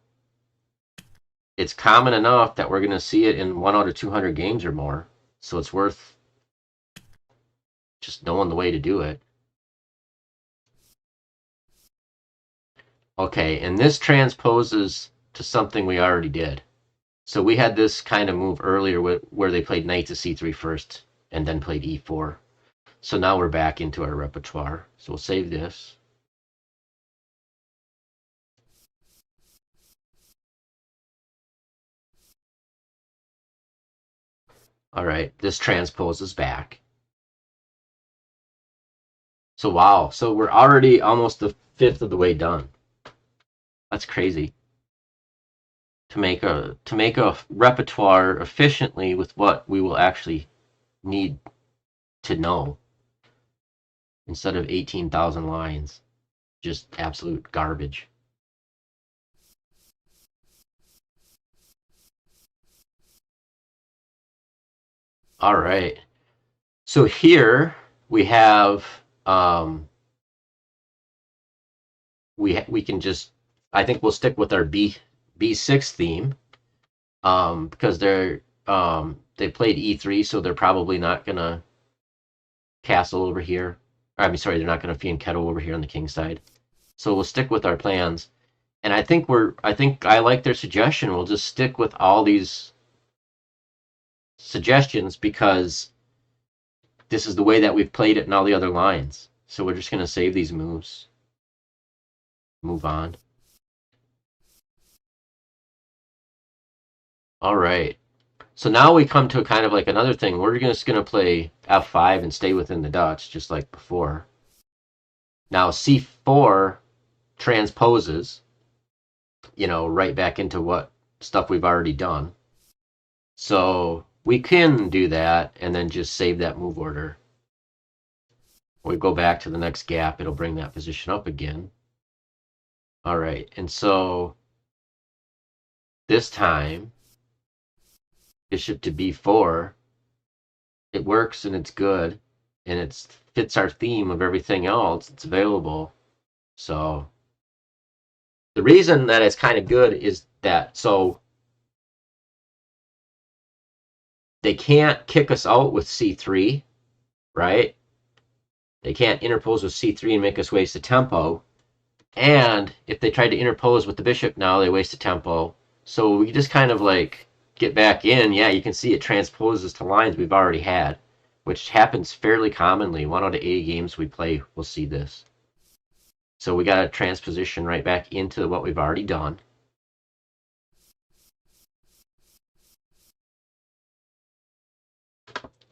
it's common enough that we're going to see it in 1 out of 200 games or more. So it's worth just knowing the way to do it. Okay, and this transposes to something we already did. So we had this kind of move earlier where they played knight to c3 first and then played e4. So now we're back into our repertoire. So we'll save this. All right, this transposes back. So wow, so we're already almost a fifth of the way done. That's crazy. To make a repertoire efficiently with what we will actually need to know instead of 18,000 lines. Just absolute garbage. All right. So here we have we can just, I think we'll stick with our B6 theme because they played E3, so they're probably not gonna castle over here. I mean, sorry, they're not gonna fiend kettle over here on the king side. So we'll stick with our plans. And I think I like their suggestion. We'll just stick with all these suggestions because this is the way that we've played it in all the other lines. So we're just going to save these moves. Move on. All right. So now we come to kind of like another thing. We're just going to play f5 and stay within the Dutch, just like before. Now c4 transposes, right back into what stuff we've already done. So we can do that and then just save that move order. We go back to the next gap, it'll bring that position up again. All right, and so this time, bishop to b4, it works and it's good, and it fits our theme of everything else that's available. So the reason that it's kind of good is that, so they can't kick us out with c3, right? They can't interpose with c3 and make us waste a tempo. And if they tried to interpose with the bishop now, they waste a tempo. So we just kind of like get back in. Yeah, you can see it transposes to lines we've already had, which happens fairly commonly. 1 out of 80 games we play, we'll see this. So we got to transposition right back into what we've already done.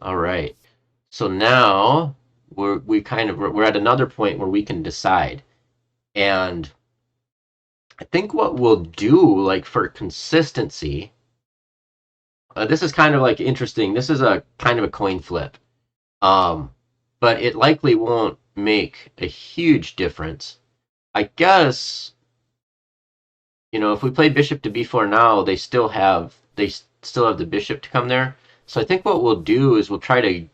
All right. So now we're at another point where we can decide. And I think what we'll do, like for consistency, this is kind of like interesting. This is a kind of a coin flip. Um, but it likely won't make a huge difference. I guess, if we play bishop to b4 now, they still have the bishop to come there. So I think what we'll do is we'll try to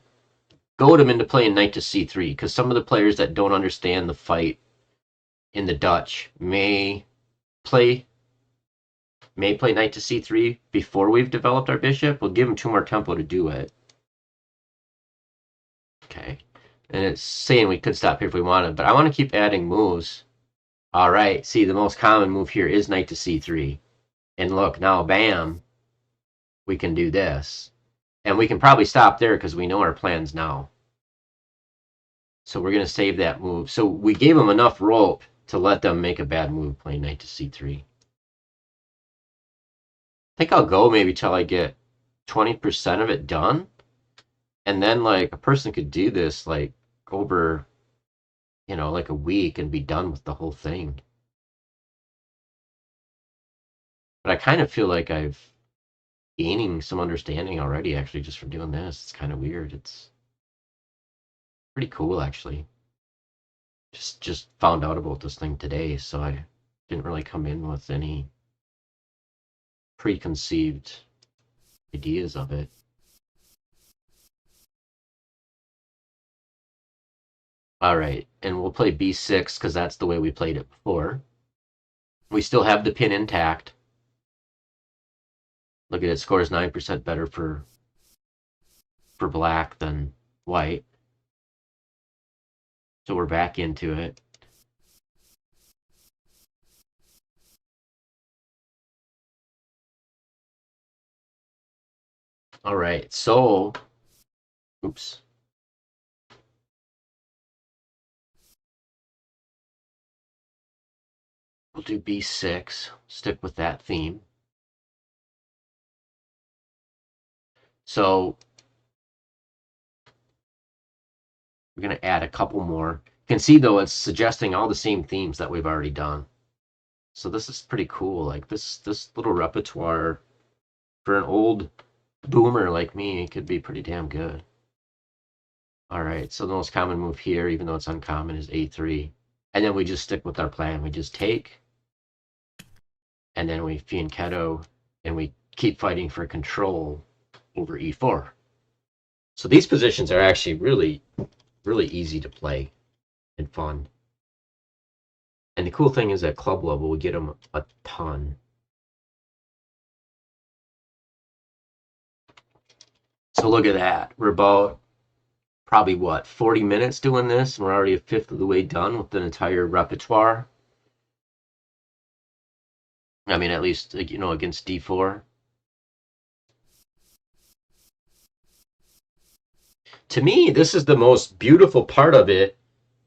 goad them into playing knight to c3, because some of the players that don't understand the fight in the Dutch play play knight to c3 before we've developed our bishop. We'll give them 2 more tempo to do it. Okay. And it's saying we could stop here if we wanted, but I want to keep adding moves. All right. See, the most common move here is knight to c3. And look, now, bam, we can do this. And we can probably stop there because we know our plans now. So we're going to save that move. So we gave them enough rope to let them make a bad move playing knight to c3. I think I'll go maybe till I get 20% of it done. And then, like, a person could do this, like, over, like a week and be done with the whole thing. But I kind of feel like I've gaining some understanding already, actually, just from doing this. It's kind of weird. It's pretty cool, actually. Just found out about this thing today, so I didn't really come in with any preconceived ideas of it. All right, and we'll play b6 because that's the way we played it before. We still have the pin intact. Look at it, scores 9% better for black than white. So we're back into it. All right, so, oops. We'll do b6, stick with that theme. So we're going to add a couple more. You can see, though, it's suggesting all the same themes that we've already done. So this is pretty cool. Like this little repertoire for an old boomer like me could be pretty damn good. All right, so the most common move here, even though it's uncommon, is a3. And then we just stick with our plan. We just take, and then we fianchetto, and we keep fighting for control over e4. So these positions are actually really, really easy to play and fun. And the cool thing is at club level, we get them a ton. So look at that. We're about probably, 40 minutes doing this, and we're already a fifth of the way done with an entire repertoire. I mean, at least, against d4. To me, this is the most beautiful part of it,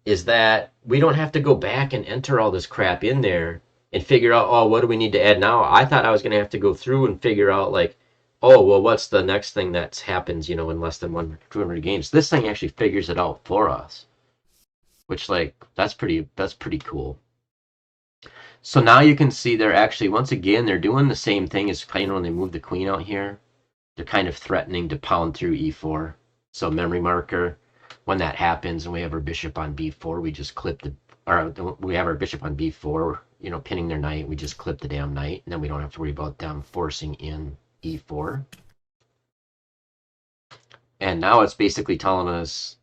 is that we don't have to go back and enter all this crap in there and figure out, oh, what do we need to add now? I thought I was going to have to go through and figure out, like, oh, well, what's the next thing that happens, in less than 200 games? This thing actually figures it out for us, which, like, that's pretty cool. So now you can see they're actually, once again, they're doing the same thing as playing when they move the queen out here. They're kind of threatening to pound through e4. So memory marker, when that happens and we have our bishop on b4, we just clip we have our bishop on b4, pinning their knight, we just clip the damn knight, and then we don't have to worry about them forcing in e4. And now it's basically telling us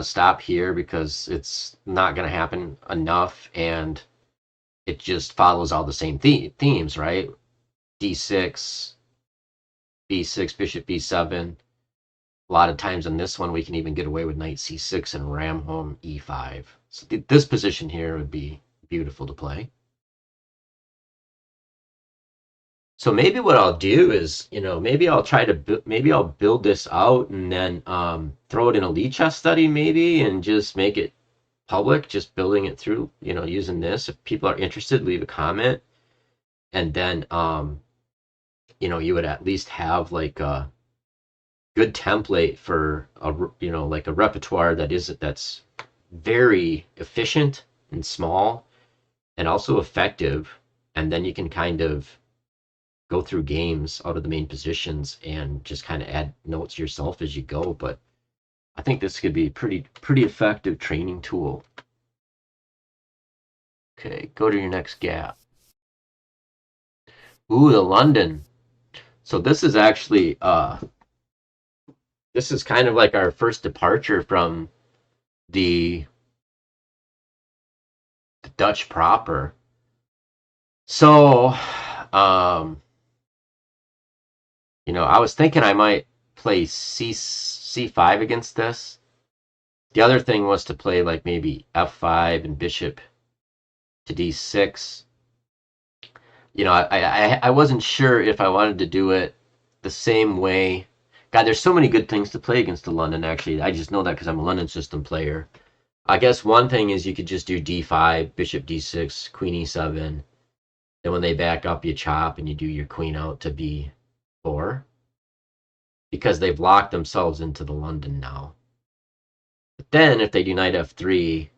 stop here because it's not going to happen enough, and it just follows all the same themes, right? d6, b6, bishop b7. A lot of times in this one, we can even get away with knight c6 and ram home e5. So this position here would be beautiful to play. So maybe what I'll do is, maybe I'll build this out and then throw it in a Lichess study maybe, and just make it public, just building it through, using this. If people are interested, leave a comment, and then you would at least have like a good template for like a repertoire that's very efficient and small and also effective, and then you can kind of go through games out of the main positions and just kind of add notes yourself as you go. But I think this could be a pretty effective training tool. Okay, go to your next gap. Ooh, the London. So this is actually this is kind of like our first departure from the, the Dutch proper. So um I was thinking I might play C5 against this. The other thing was to play like maybe F5 and bishop to D6. I wasn't sure if I wanted to do it the same way. God, there's so many good things to play against the London, actually. I just know that because I'm a London system player. I guess one thing is you could just do D5, bishop D6, queen E7. Then when they back up, you chop and you do your queen out to B4. Because they've locked themselves into the London now. But then if they do knight F3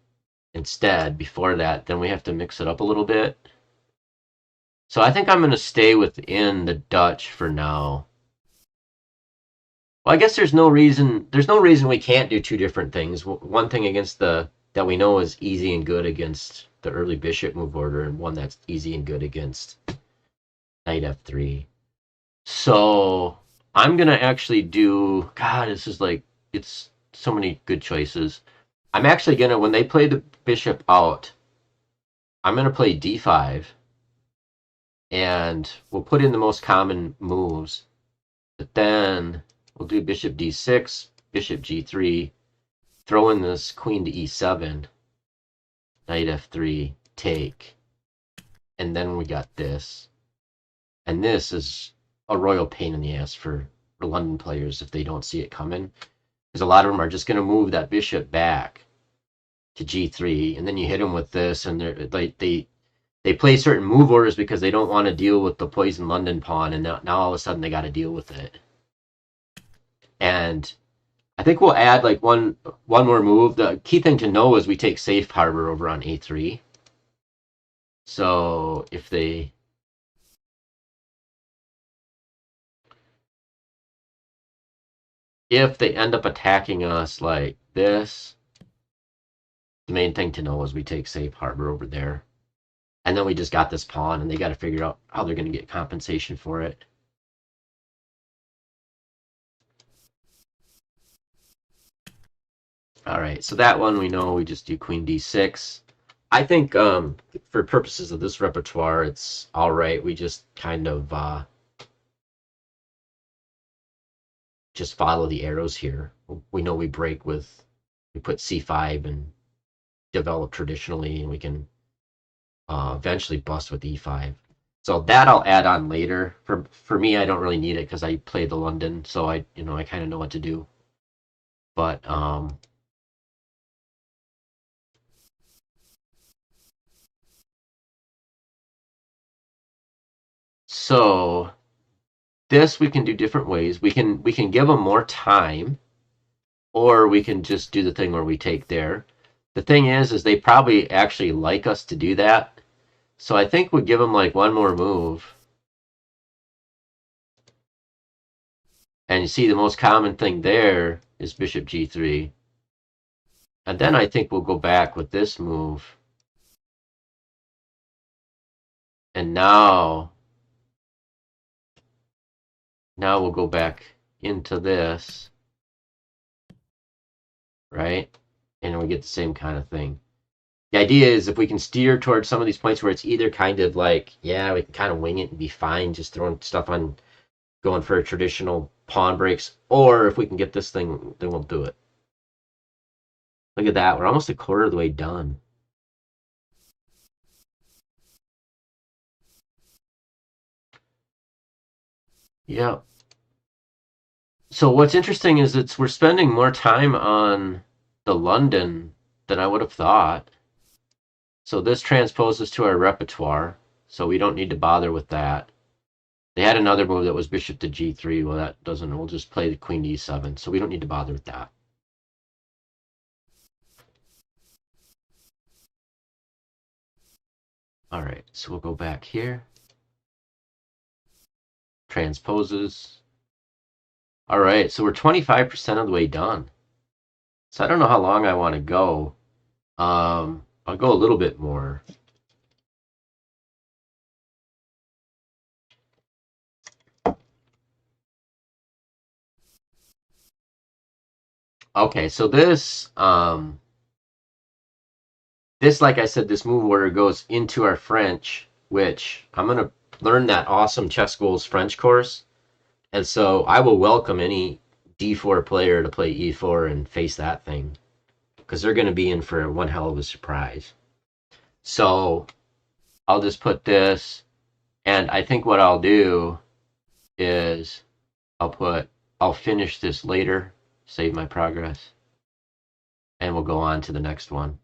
instead, before that, then we have to mix it up a little bit. So I think I'm going to stay within the Dutch for now. Well, I guess there's no reason we can't do two different things. One thing against that we know is easy and good against the early bishop move order, and one that's easy and good against knight F3. So I'm gonna actually do. God, this is like it's so many good choices. I'm actually gonna, when they play the bishop out, I'm gonna play D5, and we'll put in the most common moves. But then we'll do bishop D6, bishop G3, throw in this queen to E7, knight F3, take, and then we got this. And this is a royal pain in the ass for London players if they don't see it coming, because a lot of them are just going to move that bishop back to G3, and then you hit them with this, and they play certain move orders because they don't want to deal with the poison London pawn, and now all of a sudden they got to deal with it. And I think we'll add like one more move. The key thing to know is we take safe harbor over on A3. So if they end up attacking us like this, the main thing to know is we take safe harbor over there. And then we just got this pawn, and they got to figure out how they're going to get compensation for it. All right, so that one we know we just do queen D6. I think for purposes of this repertoire, it's all right. We just kind of just follow the arrows here. We know we break we put C5 and develop traditionally, and we can eventually bust with E5. So that I'll add on later. For me, I don't really need it because I play the London, so I kind of know what to do. But so this we can do different ways. We can give them more time, or we can just do the thing where we take there. The thing is they probably actually like us to do that. So I think we'll give them like one more move. And you see the most common thing there is bishop G3. And then I think we'll go back with this move. And now we'll go back into this, right? And we get the same kind of thing. The idea is if we can steer towards some of these points where it's either kind of like, yeah, we can kind of wing it and be fine, just throwing stuff on, going for a traditional pawn breaks, or if we can get this thing, then we'll do it. Look at that. We're almost a quarter of the way done. Yeah. So what's interesting is we're spending more time on the London than I would have thought. So this transposes to our repertoire, so we don't need to bother with that. They had another move that was bishop to g3. Well, that doesn't. We'll just play the queen to e7, so we don't need to bother with that. All right, so we'll go back here. Transposes. All right, so we're 25% of the way done. So I don't know how long I want to go. I'll go a little bit more. Okay, so this, like I said, this move order goes into our French, which I'm going to learn that awesome Chess Schools French course. And so I will welcome any d4 player to play e4 and face that thing, because they're going to be in for one hell of a surprise. So I'll just put this, and I think what I'll do is I'll finish this later, save my progress, and we'll go on to the next one.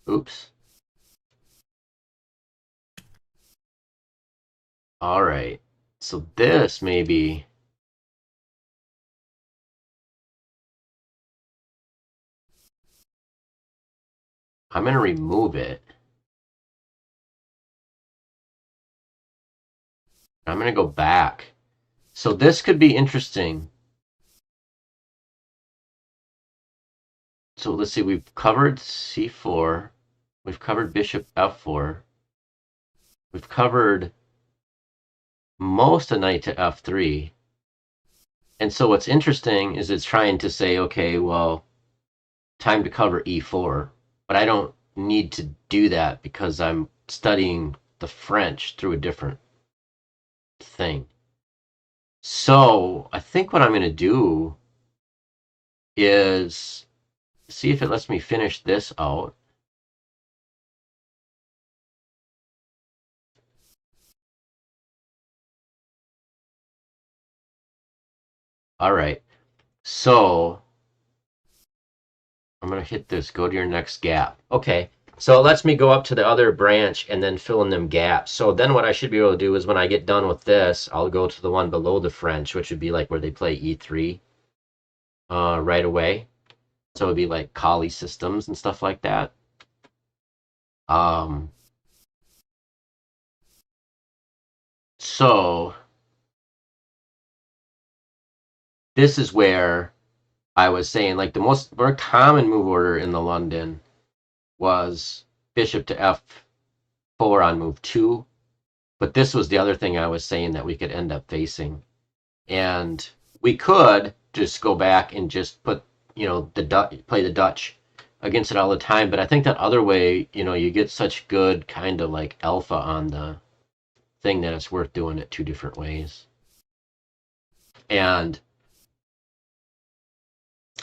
Oops. All right. So this maybe I'm going to remove it. I'm going to go back. So this could be interesting. So let's see, we've covered c4. We've covered bishop f4. We've covered most of knight to f3. And so what's interesting is it's trying to say, okay, well, time to cover e4. But I don't need to do that because I'm studying the French through a different thing. So I think what I'm going to do is see if it lets me finish this out. All right. So I'm going to hit this. Go to your next gap. Okay. So it lets me go up to the other branch and then fill in them gaps. So then what I should be able to do is when I get done with this, I'll go to the one below the French, which would be like where they play e3 right away. So it'd be like Kali systems and stuff like that. So this is where I was saying, like, the more common move order in the London was bishop to f4 on move 2. But this was the other thing I was saying that we could end up facing. And we could just go back and just put, play the Dutch against it all the time. But I think that other way, you get such good kind of like alpha on the thing that it's worth doing it two different ways. And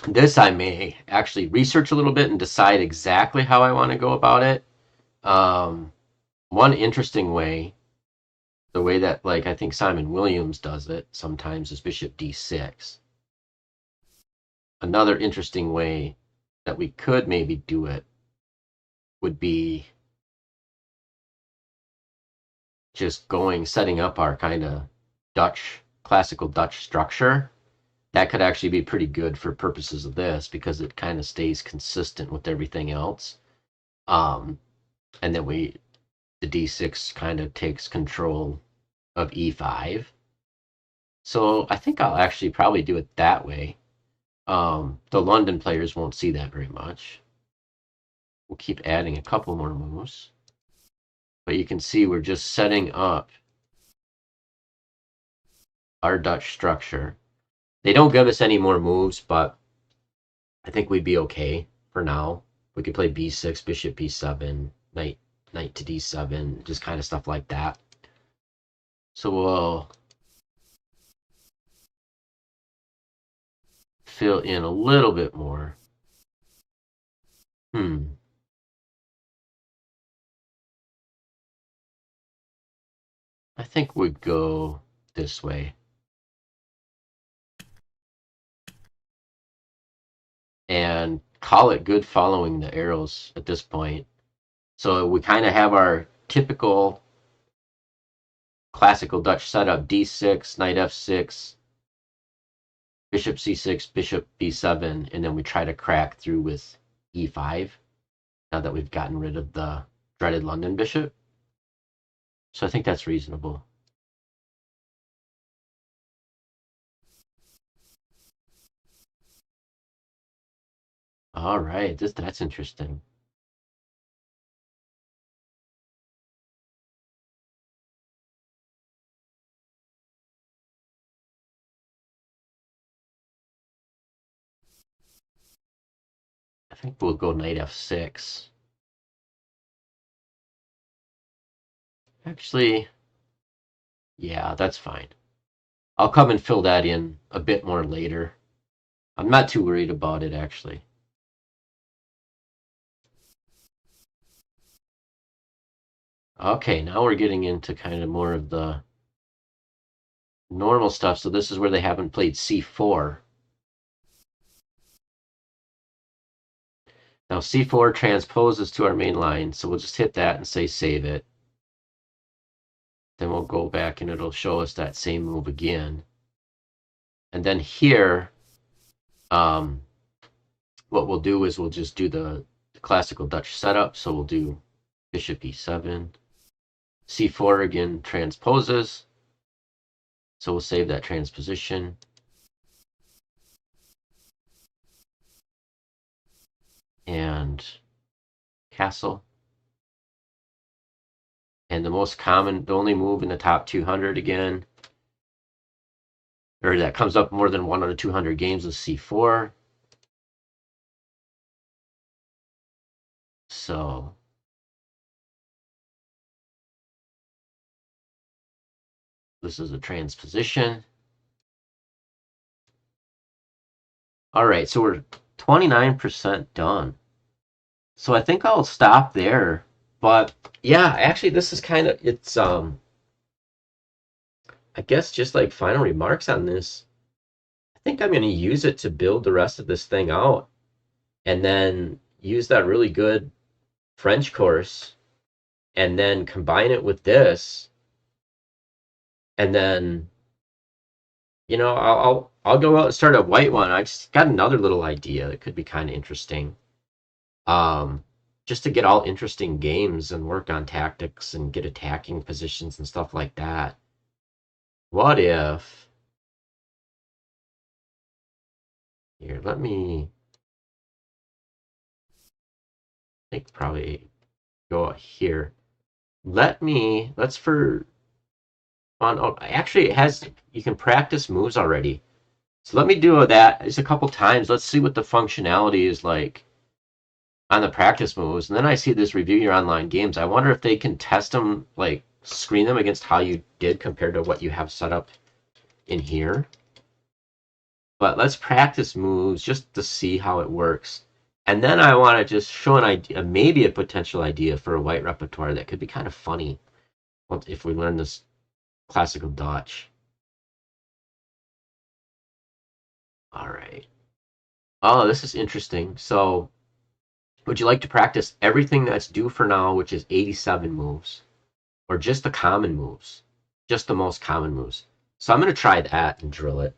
this I may actually research a little bit and decide exactly how I want to go about it. One interesting way, the way that like I think Simon Williams does it sometimes, is bishop d6. Another interesting way that we could maybe do it would be just setting up our kind of classical Dutch structure. That could actually be pretty good for purposes of this because it kind of stays consistent with everything else. And then the d6 kind of takes control of e5. So I think I'll actually probably do it that way. The London players won't see that very much. We'll keep adding a couple more moves. But you can see we're just setting up our Dutch structure. They don't give us any more moves, but I think we'd be okay for now. We could play b6, bishop b7, knight to d7, just kind of stuff like that. So we'll fill in a little bit more. I think we'd go this way. and call it good following the arrows at this point. So we kind of have our typical classical Dutch setup: d6, knight f6, bishop c6, bishop b7, and then we try to crack through with e5 now that we've gotten rid of the dreaded London bishop. So I think that's reasonable. All right, that's interesting. I think we'll go knight f6. Actually, yeah, that's fine. I'll come and fill that in a bit more later. I'm not too worried about it, actually. Okay, now we're getting into kind of more of the normal stuff. So this is where they haven't played c4. Now c4 transposes to our main line, so we'll just hit that and say save it. Then we'll go back and it'll show us that same move again. And then here, what we'll do is we'll just do the classical Dutch setup. So we'll do bishop e7. c4 again transposes. So we'll save that transposition. And castle. And the most common, the only move in the top 200 again, or that comes up more than 1 out of 200 games, is c4. So this is a transposition. All right, so we're 29% done. So I think I'll stop there. But yeah, actually this is kind of, it's I guess just like final remarks on this. I think I'm going to use it to build the rest of this thing out and then use that really good French course and then combine it with this, and then I'll go out and start a white one. I've just got another little idea that could be kind of interesting. Um, just to get all interesting games and work on tactics and get attacking positions and stuff like that. What if here? Let me think. Probably go out here. Let's for on. Oh, actually, it has. You can practice moves already. So let me do that just a couple times. Let's see what the functionality is like on the practice moves. And then I see this review your online games. I wonder if they can test them, like screen them against how you did compared to what you have set up in here. But let's practice moves just to see how it works. And then I want to just show an idea, maybe a potential idea for a white repertoire that could be kind of funny if we learn this classical Dutch. All right. Oh, this is interesting. So, would you like to practice everything that's due for now, which is 87 moves, or just the common moves, just the most common moves? So I'm going to try that and drill it.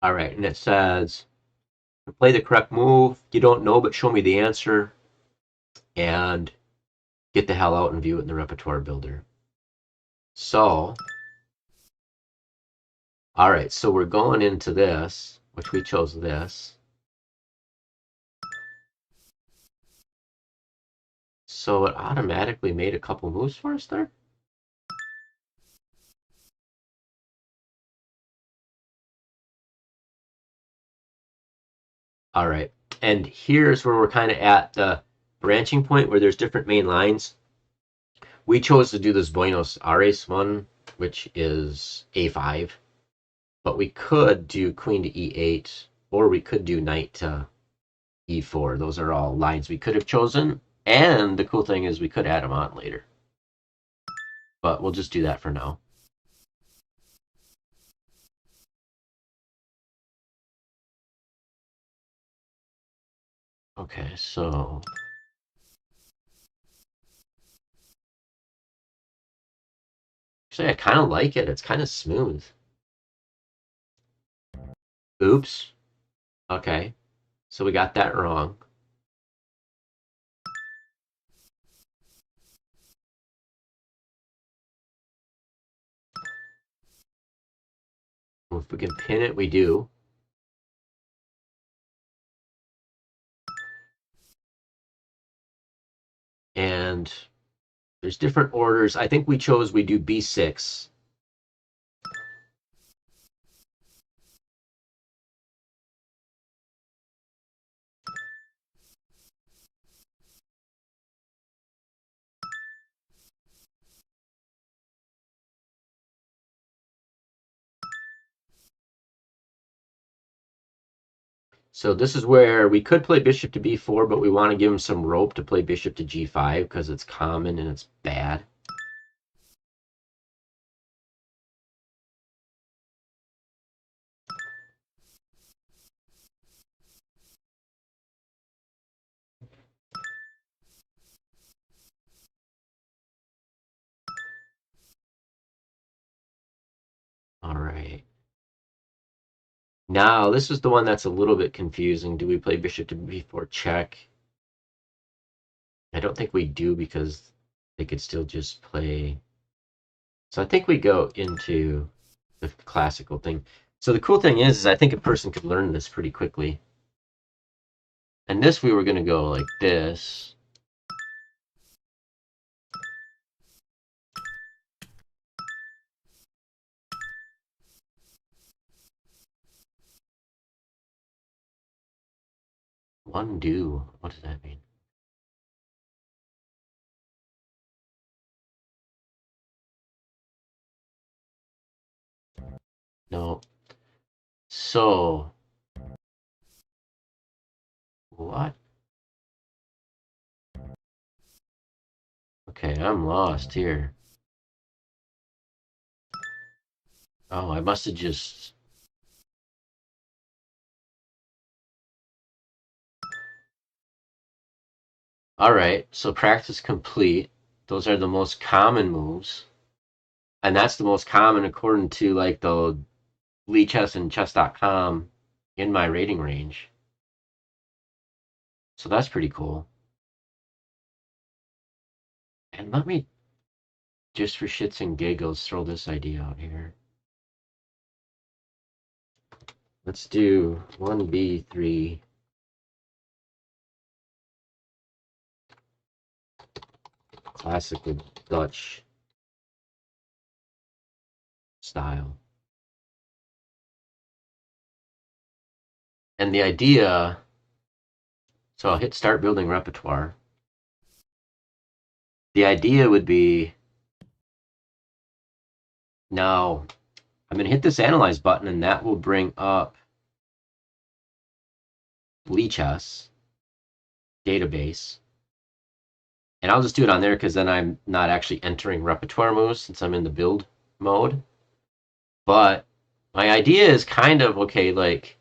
All right, and it says, play the correct move. You don't know, but show me the answer, and get the hell out and view it in the repertoire builder. So, all right, so we're going into this, which we chose this. So it automatically made a couple moves for us there. All right, and here's where we're kind of at the branching point where there's different main lines. We chose to do this Buenos Aires one, which is a5, but we could do queen to e8, or we could do knight to e4. Those are all lines we could have chosen, and the cool thing is we could add them on later. But we'll just do that for now. Okay, so actually I kind of like it. It's kind of smooth. Oops. Okay, so we got that wrong. Well, if we can pin it, we do. And there's different orders. I think we chose we do B6. So this is where we could play bishop to b4, but we want to give him some rope to play bishop to g5 because it's common and it's bad. All right. Now, this is the one that's a little bit confusing. Do we play bishop to b4 check? I don't think we do because they could still just play. So I think we go into the classical thing. So the cool thing is I think a person could learn this pretty quickly. And this we were going to go like this. Undo. What does that mean? No. So, what? Okay, I'm lost here. Oh, I must have just... All right, so practice complete. Those are the most common moves. And that's the most common according to like the Lee Chess and chess.com in my rating range. So that's pretty cool. And let me, just for shits and giggles, throw this idea out here. Let's do 1B3 classical Dutch style. And the idea, so I'll hit start building repertoire. The idea would be, now I'm going to hit this analyze button and that will bring up Lichess database. And I'll just do it on there because then I'm not actually entering repertoire moves since I'm in the build mode. But my idea is kind of, okay, like,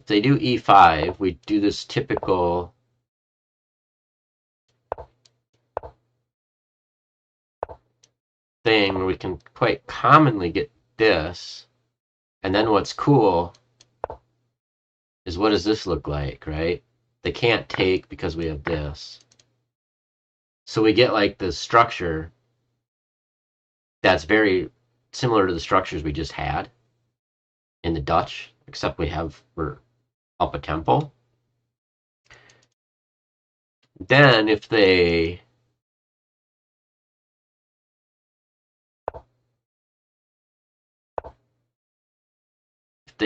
if they do e5, we do this typical thing where we can quite commonly get this. And then what's cool is what does this look like, right? They can't take because we have this. So we get like the structure that's very similar to the structures we just had in the Dutch, except we're up a tempo. Then if they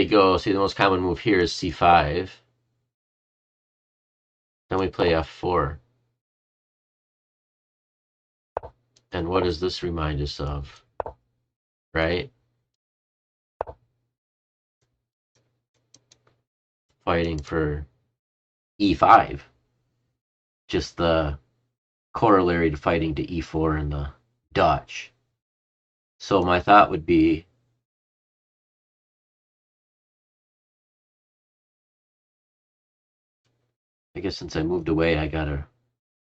go, see the most common move here is c5. Then we play f4. And what does this remind us of? Right? Fighting for e5. Just the corollary to fighting to e4 in the Dutch. So my thought would be, I guess since I moved away, I gotta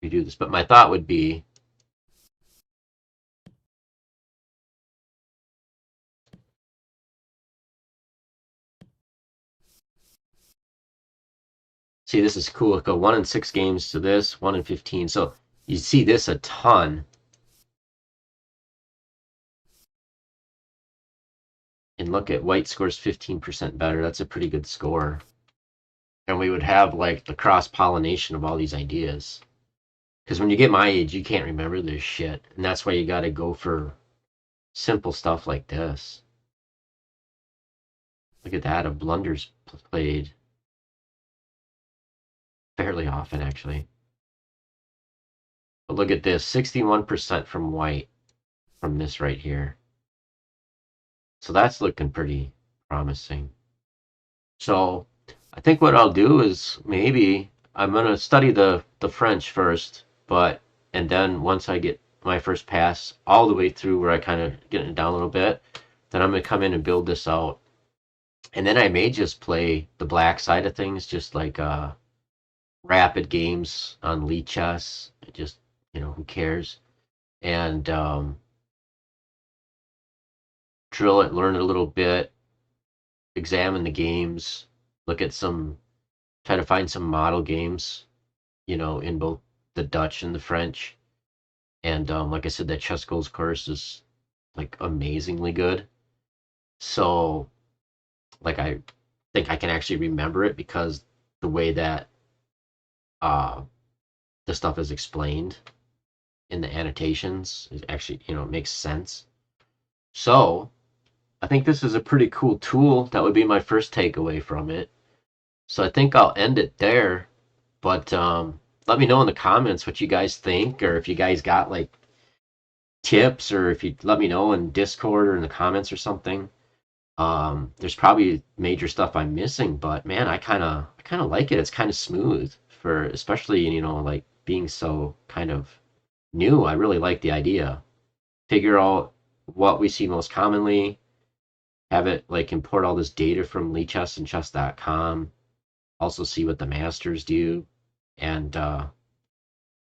redo this. But my thought would be, see, this is cool. Go 1 in 6 games to this, 1 in 15. So you see this a ton. And look at white scores 15% better. That's a pretty good score. And we would have like the cross pollination of all these ideas. Because when you get my age, you can't remember this shit. And that's why you got to go for simple stuff like this. Look at that. A blunder's played fairly often, actually. But look at this 61% from white from this right here. So that's looking pretty promising. So I think what I'll do is maybe I'm going to study the French first, and then once I get my first pass all the way through where I kind of get it down a little bit, then I'm going to come in and build this out. And then I may just play the black side of things, just like rapid games on Lichess. Just, who cares? And drill it, learn it a little bit, examine the games, look at try to find some model games, in both the Dutch and the French. And like I said, that Chess Goals course is like amazingly good. So, like, I think I can actually remember it because the way that the stuff is explained in the annotations is actually, it makes sense. So, I think this is a pretty cool tool. That would be my first takeaway from it. So I think I'll end it there. But let me know in the comments what you guys think, or if you guys got like tips, or if you let me know in Discord or in the comments or something. There's probably major stuff I'm missing, but man, I kind of like it. It's kind of smooth for, especially like being so kind of new. I really like the idea. Figure out what we see most commonly. Have it like import all this data from Lichess and chess.com. Also see what the masters do, and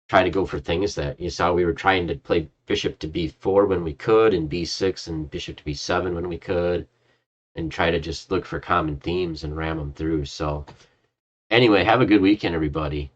try to go for things that you saw we were trying to play bishop to b4 when we could, and b6 and bishop to b7 when we could, and try to just look for common themes and ram them through. So anyway, have a good weekend, everybody.